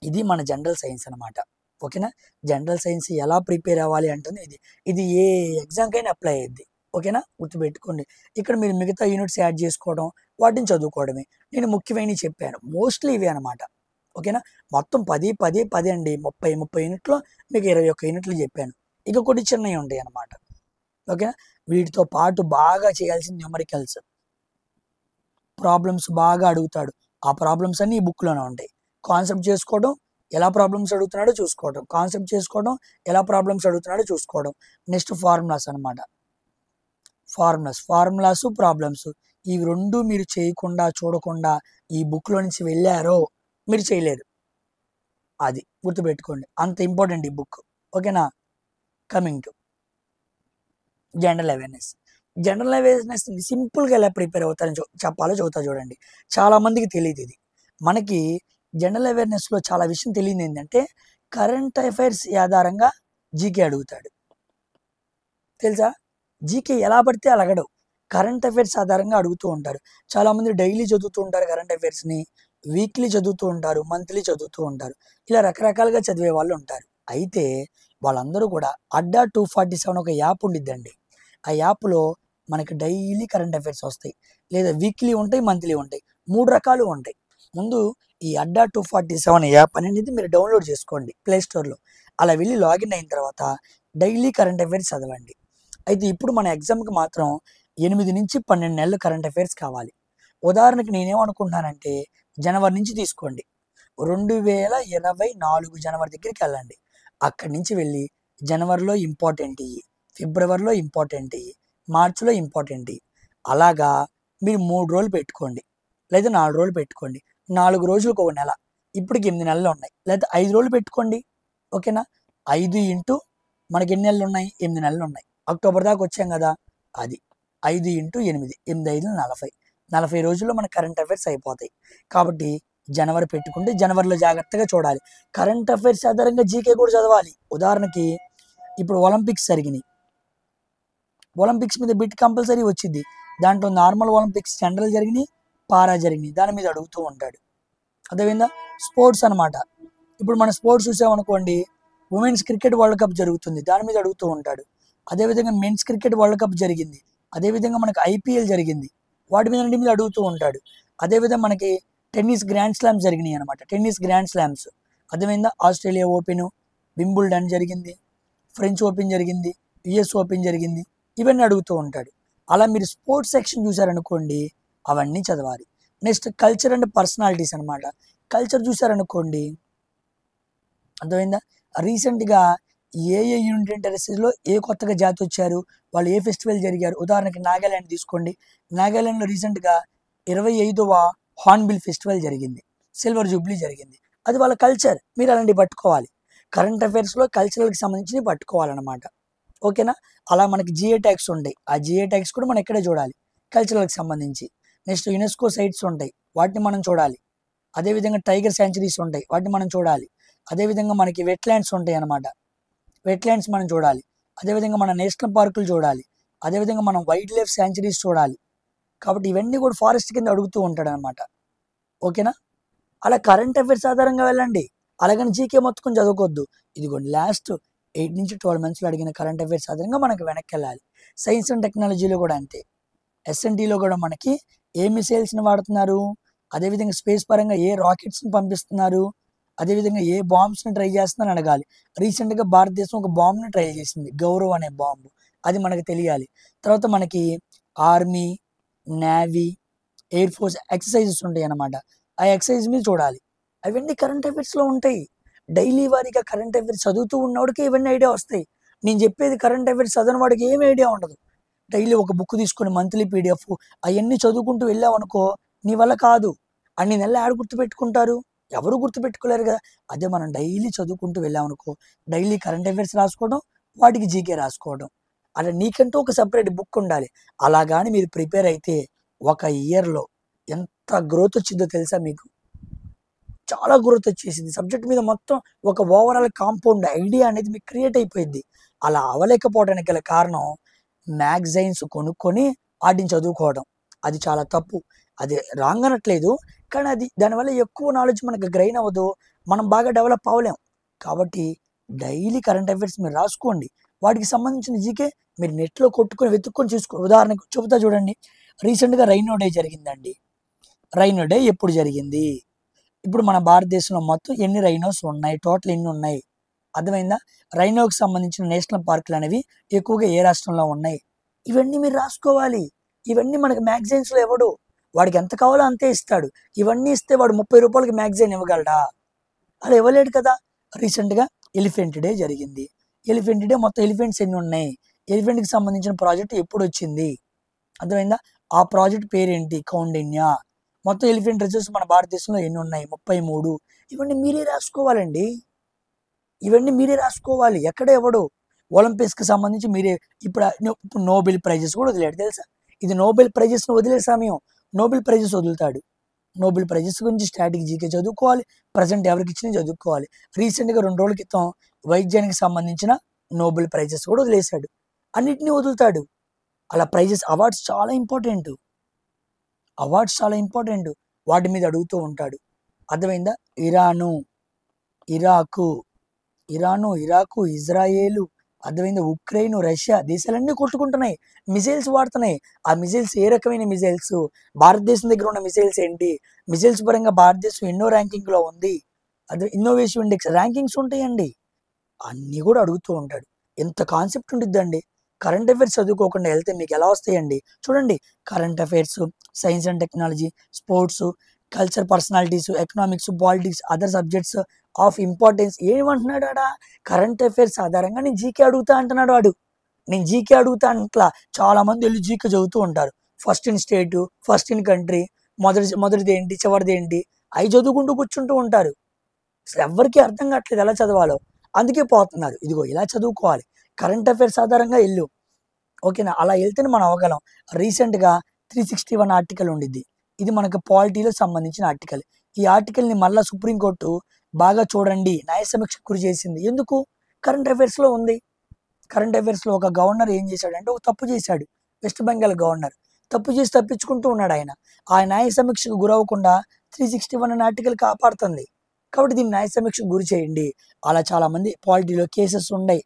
ఇది మన జనరల్ సైన్స్ అనమాట. ఓకేనా, జనరల్ సైన్స్ ఎలా ప్రిపేర్ అవ్వాలి అంటుంది ఇది ఏ ఎగ్జామ్కైనా అప్లై అయ్యిద్ది. ఓకేనా, గుర్తుపెట్టుకోండి. ఇక్కడ మీరు మిగతా యూనిట్స్ యాడ్ చేసుకోవడం, వాటిని చదువుకోవడమే. నేను ముఖ్యమైనవి చెప్పాను, మోస్ట్లీ ఇవే అనమాట. ఓకేనా, మొత్తం 10 అండి. 30 యూనిట్లో మీకు 21 యూనిట్లు చెప్పాను. ఇక కొన్ని చిన్నవి ఉంటాయి అన్నమాట. ఓకేనా, వీటితో పాటు బాగా చేయాల్సిన న్యూమరికల్స్ ప్రాబ్లమ్స్ బాగా అడుగుతాడు. ఆ ప్రాబ్లమ్స్ అన్ని ఈ బుక్లోనే ఉంటాయి. కాన్సెప్ట్ చేసుకోవడం, ఎలా ప్రాబ్లమ్స్ అడుగుతున్నాడో చూసుకోవడం, కాన్సెప్ట్ చేసుకోవడం, ఎలా ప్రాబ్లమ్స్ అడుగుతున్నాడో చూసుకోవడం. నెక్స్ట్ ఫార్ములాస్ అనమాట. ఫార్ములాస్ ప్రాబ్లమ్స్, ఇవి రెండు మీరు చేయకుండా చూడకుండా ఈ బుక్లో నుంచి వెళ్ళారో మీరు చేయలేరు. అది గుర్తుపెట్టుకోండి, అంత ఇంపార్టెంట్ ఈ బుక్. ఓకేనా, coming to general awareness. General awareness సింపుల్గా ఎలా ప్రిపేర్ అవుతారని చెప్పాలో చెబుతా చూడండి. చాలామందికి తెలియదు ఇది. మనకి జనరల్ అవేర్నెస్లో చాలా విషయం తెలియదు. ఏంటంటే కరెంట్ అఫైర్స్ ఆధారంగా జీకే అడుగుతాడు. తెలుసా, జీకే ఎలా పడితే అలగడు, కరెంట్ అఫైర్స్ ఆధారంగా అడుగుతూ ఉంటారు. చాలామంది డైలీ చదువుతూ ఉంటారు కరెంట్ అఫైర్స్ని, వీక్లీ చదువుతూ ఉంటారు, మంత్లీ చదువుతూ ఉంటారు. ఇలా రకరకాలుగా చదివే వాళ్ళు ఉంటారు. అయితే వాళ్ళందరూ కూడా అడ్డా 247 ఒక యాప్ ఉండిద్దండి. ఆ యాప్లో మనకి డైలీ కరెంట్ అఫైర్స్ వస్తాయి, లేదా వీక్లీ ఉంటాయి, మంత్లీ ఉంటాయి, 3 రకాలు ఉంటాయి. ముందు ఈ అడ్డా 247 యాప్ అనేది మీరు డౌన్లోడ్ చేసుకోండి ప్లేస్టోర్లో. అలా వెళ్ళి లాగిన్ అయిన తర్వాత డైలీ కరెంట్ అఫైర్స్ చదవండి. అయితే ఇప్పుడు మన ఎగ్జామ్కి మాత్రం 8 నుంచి 12 నెలలు కరెంట్ అఫైర్స్ కావాలి. ఉదాహరణకి నేనేమనుకుంటున్నానంటే జనవరి నుంచి తీసుకోండి. 2024 జనవరి దగ్గరికి వెళ్ళండి. అక్కడి నుంచి వెళ్ళి జనవరిలో ఇంపార్టెంట్ ఇవి, ఫిబ్రవరిలో ఇంపార్టెంట్ ఇవి, మార్చిలో ఇంపార్టెంట్ ఇవి. అలాగా మీరు 3 రోజులు పెట్టుకోండి, లేదా 4 రోజులు పెట్టుకోండి. 4 రోజులకు ఒక నెల, ఇప్పటికి 8 నెలలు ఉన్నాయి. లేదా 5 రోజులు పెట్టుకోండి. ఓకేనా, 5 ఇంటూ మనకి ఎన్ని నెలలు ఉన్నాయి, 8 నెలలు ఉన్నాయి. అక్టోబర్ దాకా వచ్చాం కదా, అది 5 ఇంటూ 8, 8 5 40 రోజుల్లో మన కరెంట్ అఫైర్స్ అయిపోతాయి. కాబట్టి జనవరి పెట్టుకుంటే జనవరిలో జాగ్రత్తగా చూడాలి. కరెంట్ అఫైర్స్ ఆధారంగా జీకే కూడా చదవాలి. ఉదాహరణకి ఇప్పుడు ఒలింపిక్స్ జరిగినాయి, ఒలింపిక్స్ మీద బిట్ కంపల్సరీ వచ్చింది. దాంట్లో నార్మల్ ఒలింపిక్స్, జనరల్ జరిగినాయి, పారా జరిగినాయి, దాని మీద అడుగుతూ ఉంటాడు. అదేవిధంగా స్పోర్ట్స్ అనమాట. ఇప్పుడు మన స్పోర్ట్స్ చూసామనుకోండి, ఉమెన్స్ క్రికెట్ వరల్డ్ కప్ జరుగుతుంది, దాని మీద అడుగుతూ ఉంటాడు. అదేవిధంగా మెన్స్ క్రికెట్ వరల్డ్ కప్ జరిగింది, అదేవిధంగా మనకి ఐపీఎల్ జరిగింది, వాటి మీద అడుగుతూ ఉంటాడు. అదేవిధంగా మనకి టెన్నిస్ గ్రాండ్ స్లామ్స్ జరిగినాయి అనమాట. టెన్నిస్ గ్రాండ్ స్లామ్స్ అదేవిధంగా ఆస్ట్రేలియా ఓపెన్, వింబుల్డన్ జరిగింది, ఫ్రెంచ్ ఓపెన్ జరిగింది, యుఎస్ ఓపెన్ జరిగింది, ఇవన్నీ అడుగుతూ ఉంటాడు. అలా మీరు స్పోర్ట్స్ సెక్షన్ చూసారనుకోండి, అవన్నీ చదవాలి. నెక్స్ట్ కల్చర్ అండ్ పర్సనాలిటీస్ అనమాట. కల్చర్ చూసారనుకోండి, అర్థమైందా, రీసెంట్గా ఏ యూనియన్ టెరిటరీస్లో ఏ కొత్తగా జాతి వచ్చారు, వాళ్ళు ఏ ఫెస్టివల్ జరిగారు. ఉదాహరణకి నాగాల్యాండ్ తీసుకోండి, నాగాల్యాండ్లో రీసెంట్గా 25వ హార్న్బిల్ ఫెస్టివల్ జరిగింది, సిల్వర్ జూబ్లీ జరిగింది. అది వాళ్ళ కల్చర్, మీరు అలాంటివి పట్టుకోవాలి. కరెంట్ అఫైర్స్లో కల్చరల్కి సంబంధించినవి పట్టుకోవాలన్నమాట. ఓకేనా, అలా మనకి జిఏ ట్యాగ్స్ ఉంటాయి, ఆ జిఏ ట్యాగ్స్ కూడా మనం ఎక్కడే చూడాలి, కల్చరల్కి సంబంధించి. నెక్స్ట్ యునెస్కో సైట్స్ ఉంటాయి, వాటిని మనం చూడాలి. అదేవిధంగా టైగర్ శాంచురీస్ ఉంటాయి, వాటిని మనం చూడాలి. అదేవిధంగా మనకి వెట్లాండ్స్ ఉంటాయి అన్నమాట, వెట్లాండ్స్ మనం చూడాలి. అదేవిధంగా మన నేషనల్ పార్కులు చూడాలి. అదేవిధంగా మనం వైల్డ్ లైఫ్ శాంచురీస్ చూడాలి. కాబట్టి ఇవన్నీ కూడా ఫారెస్ట్ కింద అడుగుతూ ఉంటాడు అనమాట. ఓకేనా, అలా కరెంట్ అఫైర్స్ ఆధారంగా వెళ్ళండి, అలాగని జీకే మొత్తం చదువుకోవద్దు. ఇదిగోండి లాస్ట్ 8 నుంచి 12 మంత్స్లో అడిగిన కరెంట్ అఫైర్స్ ఆధారంగా మనకి వెనక్కి వెళ్ళాలి. సైన్స్ అండ్ టెక్నాలజీలో కూడా అంతే. ఎస్ఎన్టీలో కూడా మనకి ఏ మిసైల్స్ని వాడుతున్నారు, అదేవిధంగా స్పేస్ పరంగా ఏ రాకెట్స్ని పంపిస్తున్నారు, అదేవిధంగా ఏ బాంబ్స్ని ట్రై చేస్తుందని అడగాలి. రీసెంట్గా భారతదేశం ఒక బాంబ్ని ట్రై చేసింది, గౌరవ్ అనే బాంబు, అది మనకు తెలియాలి. తర్వాత మనకి army, navy, air force exercises ఉంటాయి అన్నమాట, ఆ ఎక్సర్సైజ్ మీద చూడాలి. అవన్నీ కరెంట్ అఫైర్స్లో ఉంటాయి. డైలీ వారీగా కరెంట్ అఫైర్స్ చదువుతూ ఉన్నవాడికి ఇవన్నీ ఐడియా వస్తాయి. నేను చెప్పేది కరెంట్ అఫైర్స్ చదవని వాడికి ఏమి ఐడియా ఉండదు. డైలీ ఒక బుక్ తీసుకొని మంత్లీ పీడిఎఫ్ అవన్నీ చదువుకుంటూ వెళ్ళావనుకో నీ వల్ల కాదు. అన్ని నెలలు ఆడ గుర్తుపెట్టుకుంటారు, ఎవరు గుర్తుపెట్టుకోలేరు కదా. అదే మనం డైలీ చదువుకుంటూ వెళ్ళామనుకో, డైలీ కరెంట్ అఫైర్స్ రాసుకోవడం, వాటికి జీకే రాసుకోవడం, అలా నీకంటూ ఒక సపరేట్ బుక్ ఉండాలి. అలా కానీ మీరు ప్రిపేర్ అయితే ఒక ఇయర్లో ఎంత గ్రోత్ వచ్చిందో తెలుసా మీకు? చాలా గ్రోత్ వచ్చేసింది సబ్జెక్ట్ మీద. మొత్తం ఒక ఓవరాల్ కాంపౌండ్ ఐడియా అనేది మీకు క్రియేట్ అయిపోయింది. అలా అవ్వలేకపోవడానికి గల కారణం మ్యాగజైన్స్ కొనుక్కొని వాటిని చదువుకోవడం. అది చాలా తప్పు. అది రాంగ్ అనట్లేదు, కానీ అది దానివల్ల ఎక్కువ నాలెడ్జ్ మనకు గ్రైన్ అవ్వదు, మనం బాగా డెవలప్ అవ్వలేం. కాబట్టి డైలీ కరెంట్ అఫైర్స్ మీరు రాసుకోండి. వాటికి సంబంధించిన జీకే మీరు నెట్లో కొట్టుకొని వెతుక్కొని చూసుకోండి. ఉదాహరణకు చెబుతా చూడండి. రీసెంట్గా రైనో డే జరిగిందండి. రైనో డే ఎప్పుడు జరిగింది? ఇప్పుడు మన భారతదేశంలో మొత్తం ఎన్ని రైనోస్ ఉన్నాయి, టోటల్ ఎన్ని ఉన్నాయి, అర్థమైందా? రైనోకి సంబంధించిన నేషనల్ పార్కులు అనేవి ఎక్కువగా ఏ రాష్ట్రంలో ఉన్నాయి, ఇవన్నీ మీరు రాసుకోవాలి. ఇవన్నీ మనకి మ్యాగజైన్స్లో ఇవ్వడు. వాడికి ఎంత కావాలో అంతే ఇస్తాడు. ఇవన్నీ ఇస్తే వాడు 30 రూపాయలకి మ్యాగజైన్ ఇవ్వగలడా? అలా ఇవ్వలేడు కదా. రీసెంట్గా ఎలిఫెంట్ డే జరిగింది. ఎలిఫెంట్ డే మొత్తం ఎలిఫెంట్స్ ఎన్ని ఉన్నాయి, ఎలిఫెంట్కి సంబంధించిన ప్రాజెక్ట్ ఎప్పుడు వచ్చింది, అర్థమైందా? ఆ ప్రాజెక్ట్ పేరేంటి? కౌండిన్య. మొత్తం ఎలిఫెంట్ రిజర్వ్స్ మన భారతదేశంలో ఎన్ని ఉన్నాయి? 33. ఇవన్నీ మీరే రాసుకోవాలండి. ఇవన్నీ మీరే రాసుకోవాలి. ఎక్కడ ఎవడు ఒలింపిక్స్కి సంబంధించి మీరే ఇప్పుడు నోబెల్ ప్రైజెస్ కూడా వదిలేడు తెలుసా. ఇది నోబెల్ ప్రైజెస్ను వదిలే సమయం. నోబెల్ ప్రైజెస్ వదులుతాడు. నోబెల్ ప్రైజెస్ గురించి స్టాటిక్ జీకే చదువుకోవాలి. ప్రజెంట్ ఎవరికి ఇచ్చినా చదువుకోవాలి. రీసెంట్గా 2 రోజుల క్రితం వైద్యానికి సంబంధించిన నోబెల్ ప్రైజెస్ కూడా వదిలేశాడు. అన్నిటినీ వదులుతాడు. అలా ప్రైజెస్, అవార్డ్స్ చాలా ఇంపార్టెంట్. అవార్డ్స్ చాలా ఇంపార్టెంట్. వాటి మీద అడుగుతూ ఉంటాడు. అర్థమైందా? ఇరాకు, ఇజ్రాయేలు, అర్థమైందా? ఉక్రెయిన్, రష్యా దేశాలన్నీ కొట్టుకుంటున్నాయి, మిసైల్స్ వాడుతున్నాయి. ఆ మిసైల్స్ ఏ రకమైన మిసైల్స్, భారతదేశం దగ్గర ఉన్న మిసైల్స్ ఏంటి, మిసైల్స్ పరంగా భారతదేశం ఎన్నో ర్యాంకింగ్లో ఉంది, అదే ఇన్నోవేషన్ ఇండెక్స్ ర్యాంకింగ్స్ ఉంటాయండి. అన్నీ కూడా అడుగుతూ ఉంటాడు. ఎంత కాన్సెప్ట్ ఉంటుందండి. కరెంట్ అఫైర్స్ చదువుకోకుండా వెళ్తే మీకు ఎలా వస్తాయండి? చూడండి, current affairs, science and technology, sports, culture, personalities, economics, politics, other subjects of importance. ఏమంటున్నాడు ఆడ? కరెంట్ అఫైర్స్ ఆధారంగా నేను జీకే అడుగుతా అంటున్నాడు వాడు. నేను జీకే అడుగుతా అంట్లా. చాలా మంది వెళ్ళి జీకే చదువుతూ ఉంటారు. First in state, first in country, మొదటిది ఏంటి, చివరిది ఏంటి, అవి చదువుకుంటూ కూర్చుంటూ ఉంటారు. అసలు ఎవ్వరికీ అర్థం కావట్లేదు ఎలా చదవాలో, అందుకే పోతున్నారు. ఇదిగో ఇలా చదువుకోవాలి. కరెంట్ అఫైర్స్ ఆధారంగా వెళ్ళు, ఓకేనా? అలా వెళ్తేనే మనం అవ్వగలం. రీసెంట్గా 361 ఆర్టికల్ ఉండిద్ది. ఇది మనకు పాలిటీలో సంబంధించిన ఆర్టికల్. ఈ ఆర్టికల్ని మళ్ళీ సుప్రీంకోర్టు బాగా చూడండి న్యాయ సమీక్షకు గురి చేసింది. ఎందుకు? కరెంట్ అఫైర్స్లో ఉంది. కరెంట్ అఫైర్స్లో ఒక గవర్నర్ ఏం చేశాడంటే ఒక తప్పు చేశాడు. వెస్ట్ బెంగాల్ గవర్నర్ తప్పు చేసి తప్పించుకుంటూ ఉన్నాడు ఆయన. ఆ న్యాయ సమీక్షకు గురవ్వకుండా 361 అనే ఆర్టికల్ కాపాడుతుంది. కాబట్టి దీన్ని న్యాయ సమీక్షకు గురి చేయండి. అలా చాలామంది పాలిటీలో కేసెస్ ఉన్నాయి,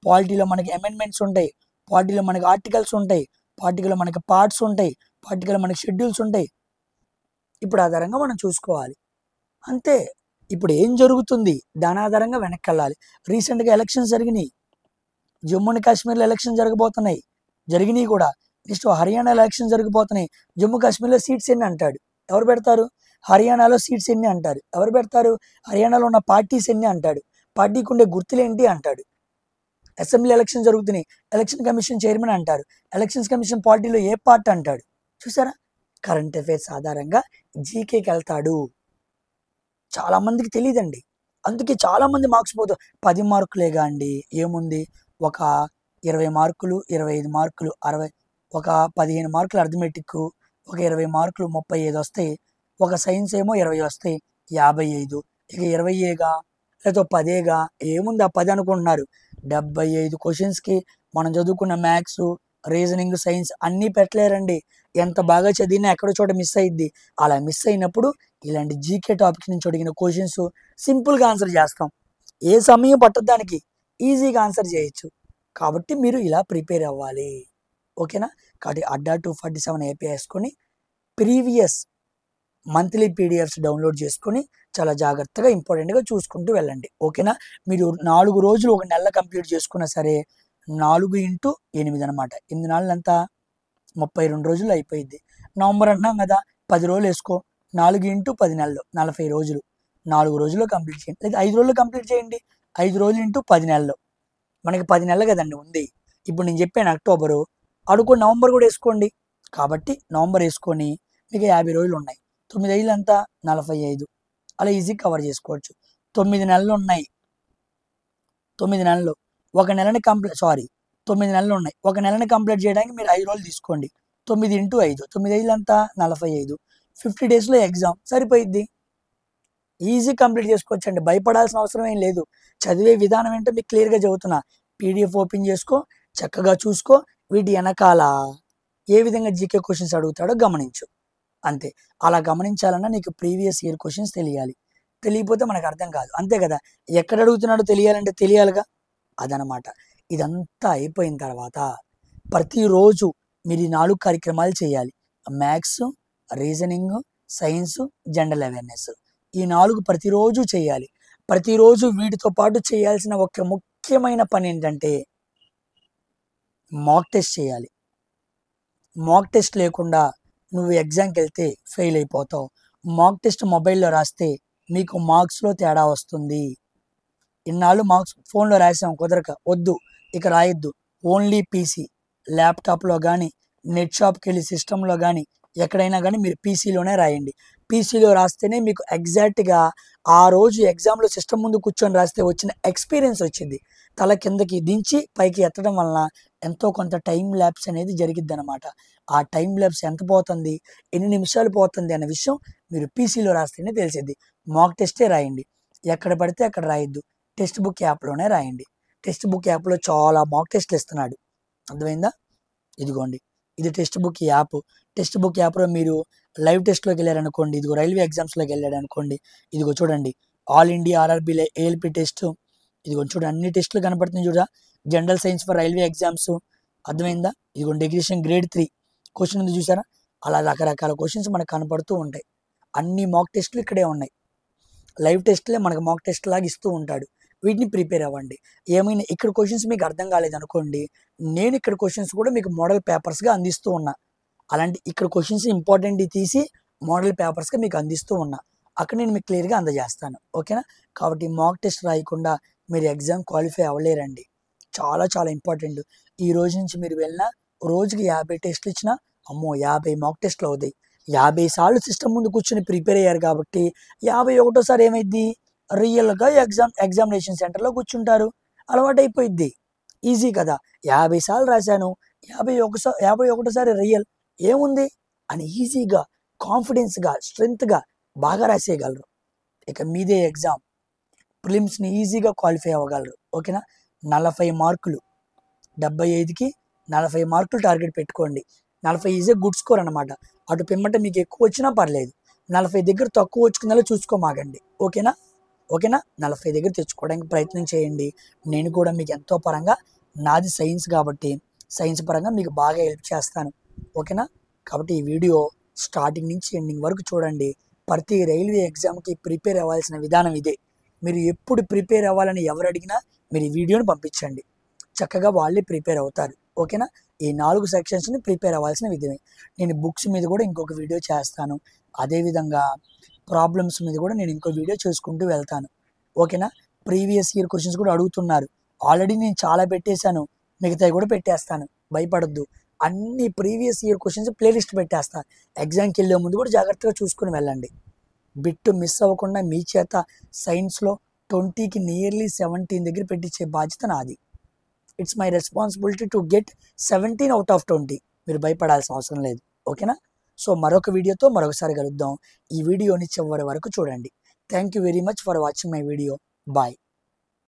పాలిటీలో మనకి అమెండ్మెంట్స్ ఉంటాయి, పాలిటీలో మనకి ఆర్టికల్స్ ఉంటాయి, పార్టీలో మనకి పార్ట్స్ ఉంటాయి, పార్టీలో మనకి షెడ్యూల్స్ ఉంటాయి. ఇప్పుడు ఆధారంగా మనం చూసుకోవాలి అంతే. ఇప్పుడు ఏం జరుగుతుంది దాని ఆధారంగా వెనక్కి వెళ్ళాలి. రీసెంట్గా ఎలక్షన్స్ జరిగినాయి. జమ్మూ అండ్ కాశ్మీర్లో ఎలక్షన్ జరగబోతున్నాయి, జరిగినాయి కూడా. నెక్స్ట్ హర్యానాలో ఎలక్షన్ జరిగిపోతున్నాయి. జమ్మూ కాశ్మీర్లో సీట్స్ ఎన్ని అంటాడు, ఎవరు పెడతారు? హర్యానాలో సీట్స్ ఎన్ని అంటారు, ఎవరు పెడతారు? హర్యానాలో ఉన్న పార్టీస్ ఎన్ని అంటాడు, పార్టీకి ఉండే గుర్తులేంటి అంటాడు. అసెంబ్లీ ఎలక్షన్ జరుగుతున్నాయి, ఎలక్షన్ కమిషన్ చైర్మన్ అంటారు. ఎలక్షన్స్ కమిషన్ పార్టీలో ఏ పార్టీ అంటాడు. చూసారా? కరెంట్ అఫైర్స్ ఆధారంగా జీకేకి వెళ్తాడు. చాలా మందికి తెలియదండి. అందుకే చాలా మంది మార్క్స్ పోతారు. 10 మార్కులేగా అండి, ఏముంది, ఒక 20 మార్కులు, 25 మార్కులు, 60, ఒక 15 మార్కులు అర్థమెటిక్, ఒక 20 మార్కులు 35 వస్తాయి. ఒక సైన్స్ ఏమో 20 వస్తాయి, 55. ఇక 20ఏగా లేదా 10ఏగా, ఏముంది ఆ 10 అనుకుంటున్నారు. 75 క్వశ్చన్స్కి మనం చదువుకున్న మ్యాథ్స్, రీజనింగ్, సైన్స్ అన్నీ పెట్టలేరండి. ఎంత బాగా చదివినా ఎక్కడో చోట మిస్ అయ్యిద్ది. అలా మిస్ అయినప్పుడు ఇలాంటి జీకే టాపిక్స్ నుంచి అడిగిన క్వశ్చన్స్ సింపుల్గా ఆన్సర్ చేస్తాం. ఏ సమయం పట్టదు దానికి, ఈజీగా ఆన్సర్ చేయొచ్చు. కాబట్టి మీరు ఇలా ప్రిపేర్ అవ్వాలి, ఓకేనా? కాబట్టి అడ్డా 247 ఏపీ వేసుకొని ప్రీవియస్ మంత్లీ పీడిఎఫ్స్ డౌన్లోడ్ చేసుకొని చాలా జాగ్రత్తగా ఇంపార్టెంట్గా చూసుకుంటూ వెళ్ళండి, ఓకేనా? మీరు 4 రోజులు ఒక నెల కంప్లీట్ చేసుకున్నా సరే 4 ఇంటూ 8 అనమాట. 8 నాళ్ళు అంతా 32 రోజులు అయిపోయింది. నవంబర్ అంటున్నాం కదా, 10 రోజులు వేసుకో, 4 ఇంటూ 10 నెలలు 40 రోజులు. 4 రోజుల్లో కంప్లీట్ చేయండి, లేదా 5 రోజుల్లో కంప్లీట్ చేయండి. 5 రోజులు ఇంటూ 10 నెలలు, మనకి 10 నెలలు కదండి ఉంది. ఇప్పుడు నేను చెప్పాను అక్టోబరు, అడుకో నవంబర్ కూడా వేసుకోండి. కాబట్టి నవంబర్ వేసుకొని మీకు 50 రోజులు ఉన్నాయి. 9 5 ఎంత 45, అలా ఈజీ కవర్ చేసుకోవచ్చు. 9 నెలలు ఉన్నాయి. 9 నెలలు ఒక నెలని కంప్లీట్ 9 నెలలు ఉన్నాయి. ఒక నెలని కంప్లీట్ చేయడానికి మీరు 5 రోజులు తీసుకోండి. 9 ఇంటూ 5, 9 5 ఎంత 45, 50 డేస్లో ఎగ్జామ్ సరిపోయిద్ది. ఈజీ కంప్లీట్ చేసుకోవచ్చు అండి, భయపడాల్సిన అవసరం ఏం లేదు. చదివే విధానం ఏంటో మీకు క్లియర్గా చెబుతున్నా. పీడిఎఫ్ ఓపెన్ చేసుకో, చక్కగా చూసుకో, వీటి వెనకాల ఏ విధంగా జీకే క్వశ్చన్స్ అడుగుతాడో గమనించు, అంతే. అలా గమనించాలన్నా నీకు ప్రీవియస్ ఇయర్ క్వశ్చన్స్ తెలియాలి. తెలియకపోతే మనకు అర్థం కాదు, అంతే కదా. ఎక్కడ అడుగుతున్నాడో తెలియాలంటే తెలియాలిగా, అదనమాట. ఇదంతా అయిపోయిన తర్వాత ప్రతిరోజు మీరు ఈ 4 కార్యక్రమాలు చేయాలి. Maths, reasoning, science, general awareness. ఈ 4 ప్రతిరోజు చేయాలి. ప్రతిరోజు వీటితో పాటు చేయాల్సిన ఒక ముఖ్యమైన పని ఏంటంటే మాక్ టెస్ట్ చేయాలి. మాక్ టెస్ట్ లేకుండా నువ్వు ఎగ్జామ్కి వెళ్తే ఫెయిల్ అయిపోతావు. మాక్ టెస్ట్ మొబైల్లో రాస్తే మీకు మార్క్స్లో తేడా వస్తుంది. ఇన్నాళ్ళు మార్క్స్ ఫోన్లో రాసాం కుదరక, వద్దు ఇక రాయొద్దు. ఓన్లీ పీసీ, ల్యాప్టాప్లో కానీ నెట్ షాప్కి వెళ్ళి సిస్టంలో కానీ ఎక్కడైనా కానీ మీరు పీసీలోనే రాయండి. పీసీలో రాస్తేనే మీకు ఎగ్జాక్ట్గా ఆ రోజు ఎగ్జామ్లో సిస్టమ్ ముందు కూర్చొని రాస్తే వచ్చిన ఎక్స్పీరియన్స్ వచ్చింది. తల కిందకి దించి పైకి ఎత్తడం వలన ఎంతో కొంత టైం ల్యాప్స్ అనేది జరిగిద్ది అనమాట. ఆ టైం ల్యాప్స్ ఎంత పోతుంది, ఎన్ని నిమిషాలు పోతుంది అనే విషయం మీరు పీసీలో రాస్తేనే తెలిసిద్ది. మాక్ టెస్టే రాయండి, ఎక్కడ పడితే అక్కడ రాయొద్దు. టెక్స్ట్ బుక్ యాప్లోనే రాయండి. టెక్స్ట్ బుక్ యాప్లో చాలా మాక్ టెస్ట్లు ఇస్తున్నాడు, అర్థమైందా? ఇదిగోండి, ఇది text book app. Text book యాప్లో మీరు లైవ్ టెస్ట్లోకి వెళ్ళారనుకోండి, ఇదిగో రైల్వే ఎగ్జామ్స్లోకి వెళ్ళాడు అనుకోండి, ఇదిగో చూడండి all India RRB ALP test, ఇదిగో చూడండి అన్ని టెస్టులు కనపడుతుంది చూడ. General science for railway exams, అర్థమైందా? ఇదిగో డిగ్రీషన్ గ్రేడ్ 3 క్వశ్చన్ ఉంది చూసారా? అలా రకరకాల క్వశ్చన్స్ మనకు కనపడుతూ ఉంటాయి. అన్ని మాక్ టెస్టులు ఇక్కడే ఉన్నాయి. లైవ్ టెస్ట్లే మనకు మాక్ టెస్ట్ లాగా ఇస్తూ ఉంటాడు. వీటిని ప్రిపేర్ అవ్వండి. ఏమైనా ఇక్కడ క్వశ్చన్స్ మీకు అర్థం కాలేదనుకోండి, నేను ఇక్కడ క్వశ్చన్స్ కూడా మీకు మోడల్ పేపర్స్గా అందిస్తూ ఉన్నా. అలాంటి ఇక్కడ క్వశ్చన్స్ ఇంపార్టెంట్ తీసి మోడల్ పేపర్స్గా మీకు అందిస్తూ ఉన్నా. అక్కడ నేను మీకు క్లియర్గా అందజేస్తాను, ఓకేనా? కాబట్టి మాక్ టెస్ట్ రాయకుండా మీరు ఎగ్జామ్ క్వాలిఫై అవ్వలేరండి. చాలా చాలా ఇంపార్టెంట్. ఈ రోజు నుంచి మీరు వెళ్ళినా రోజుకి 50 టెస్టులు ఇచ్చినా అమ్మో 50 మాక్ టెస్టులు అవుతాయి. 50 సార్లు సిస్టమ్ ముందు కూర్చొని ప్రిపేర్ అయ్యారు కాబట్టి 51సారి ఏమైద్ది, రియల్గా ఎగ్జామినేషన్ సెంటర్లో కూర్చుంటారు, అలవాటు అయిపోయిద్ది. ఈజీ కదా. 50 సార్లు రాశాను, 51సారి రియల్ ఏముంది అని ఈజీగా, కాన్ఫిడెన్స్గా, స్ట్రెంగ్త్గా బాగా రాసేయగలరు. ఇక మీదే ఎగ్జామ్, ప్రిలిమ్స్ని ఈజీగా క్వాలిఫై అవ్వగలరు, ఓకేనా? 40 మార్కులు, 75కి 40 మార్కులు టార్గెట్ పెట్టుకోండి. 40 ఈజ్ ఏ గుడ్ స్కోర్ అనమాట. అటు పిమ్మట మీకు ఎక్కువ వచ్చినా పర్లేదు, 40 దగ్గర తక్కువ వచ్చుకునేలా చూసుకోమాగండి, ఓకేనా? 40 దగ్గర తెచ్చుకోవడానికి ప్రయత్నం చేయండి. నేను కూడా మీకు ఎంతో పరంగా, నాది సైన్స్ కాబట్టి సైన్స్ పరంగా మీకు బాగా హెల్ప్ చేస్తాను, ఓకేనా? కాబట్టి ఈ వీడియో స్టార్టింగ్ నుంచి ఎండింగ్ వరకు చూడండి. ప్రతి రైల్వే ఎగ్జామ్కి ప్రిపేర్ అవ్వాల్సిన విధానం ఇదే. మీరు ఎప్పుడు ప్రిపేర్ అవ్వాలని ఎవరు అడిగినా మీరు ఈ వీడియోని పంపించండి, చక్కగా వాళ్ళే ప్రిపేర్ అవుతారు, ఓకేనా? ఈ 4 సెక్షన్స్ని ప్రిపేర్ అవ్వాల్సిన విధమే. నేను బుక్స్ మీద కూడా ఇంకొక వీడియో చేస్తాను, అదేవిధంగా ప్రాబ్లమ్స్ మీద కూడా నేను ఇంకో వీడియో చేసుకుంటూ వెళ్తాను, ఓకేనా? ప్రీవియస్ ఇయర్ క్వశ్చన్స్ కూడా అడుగుతున్నారు, ఆల్రెడీ నేను చాలా పెట్టేశాను, మిగతావి కూడా పెట్టేస్తాను, భయపడొద్దు. అన్ని ప్రీవియస్ ఇయర్ క్వశ్చన్స్ ప్లేలిస్ట్ పెట్టేస్తాను. ఎగ్జామ్కి వెళ్ళే ముందు కూడా జాగ్రత్తగా చూసుకుని వెళ్ళండి. బిట్ మిస్ అవ్వకుండా మీ చేత సైన్స్లో 20కి నియర్లీ 17 దగ్గర పెట్టించే బాధ్యత నాది. It's my responsibility to get 17 out of 20. మీరు భయపడాల్సిన అవసరం లేదు, ఓకేనా? సో మరొక వీడియోతో మరొకసారి కలుద్దాం. ఈ వీడియోని చివరి వరకు చూడండి. Thank you very much for watching my video. Bye.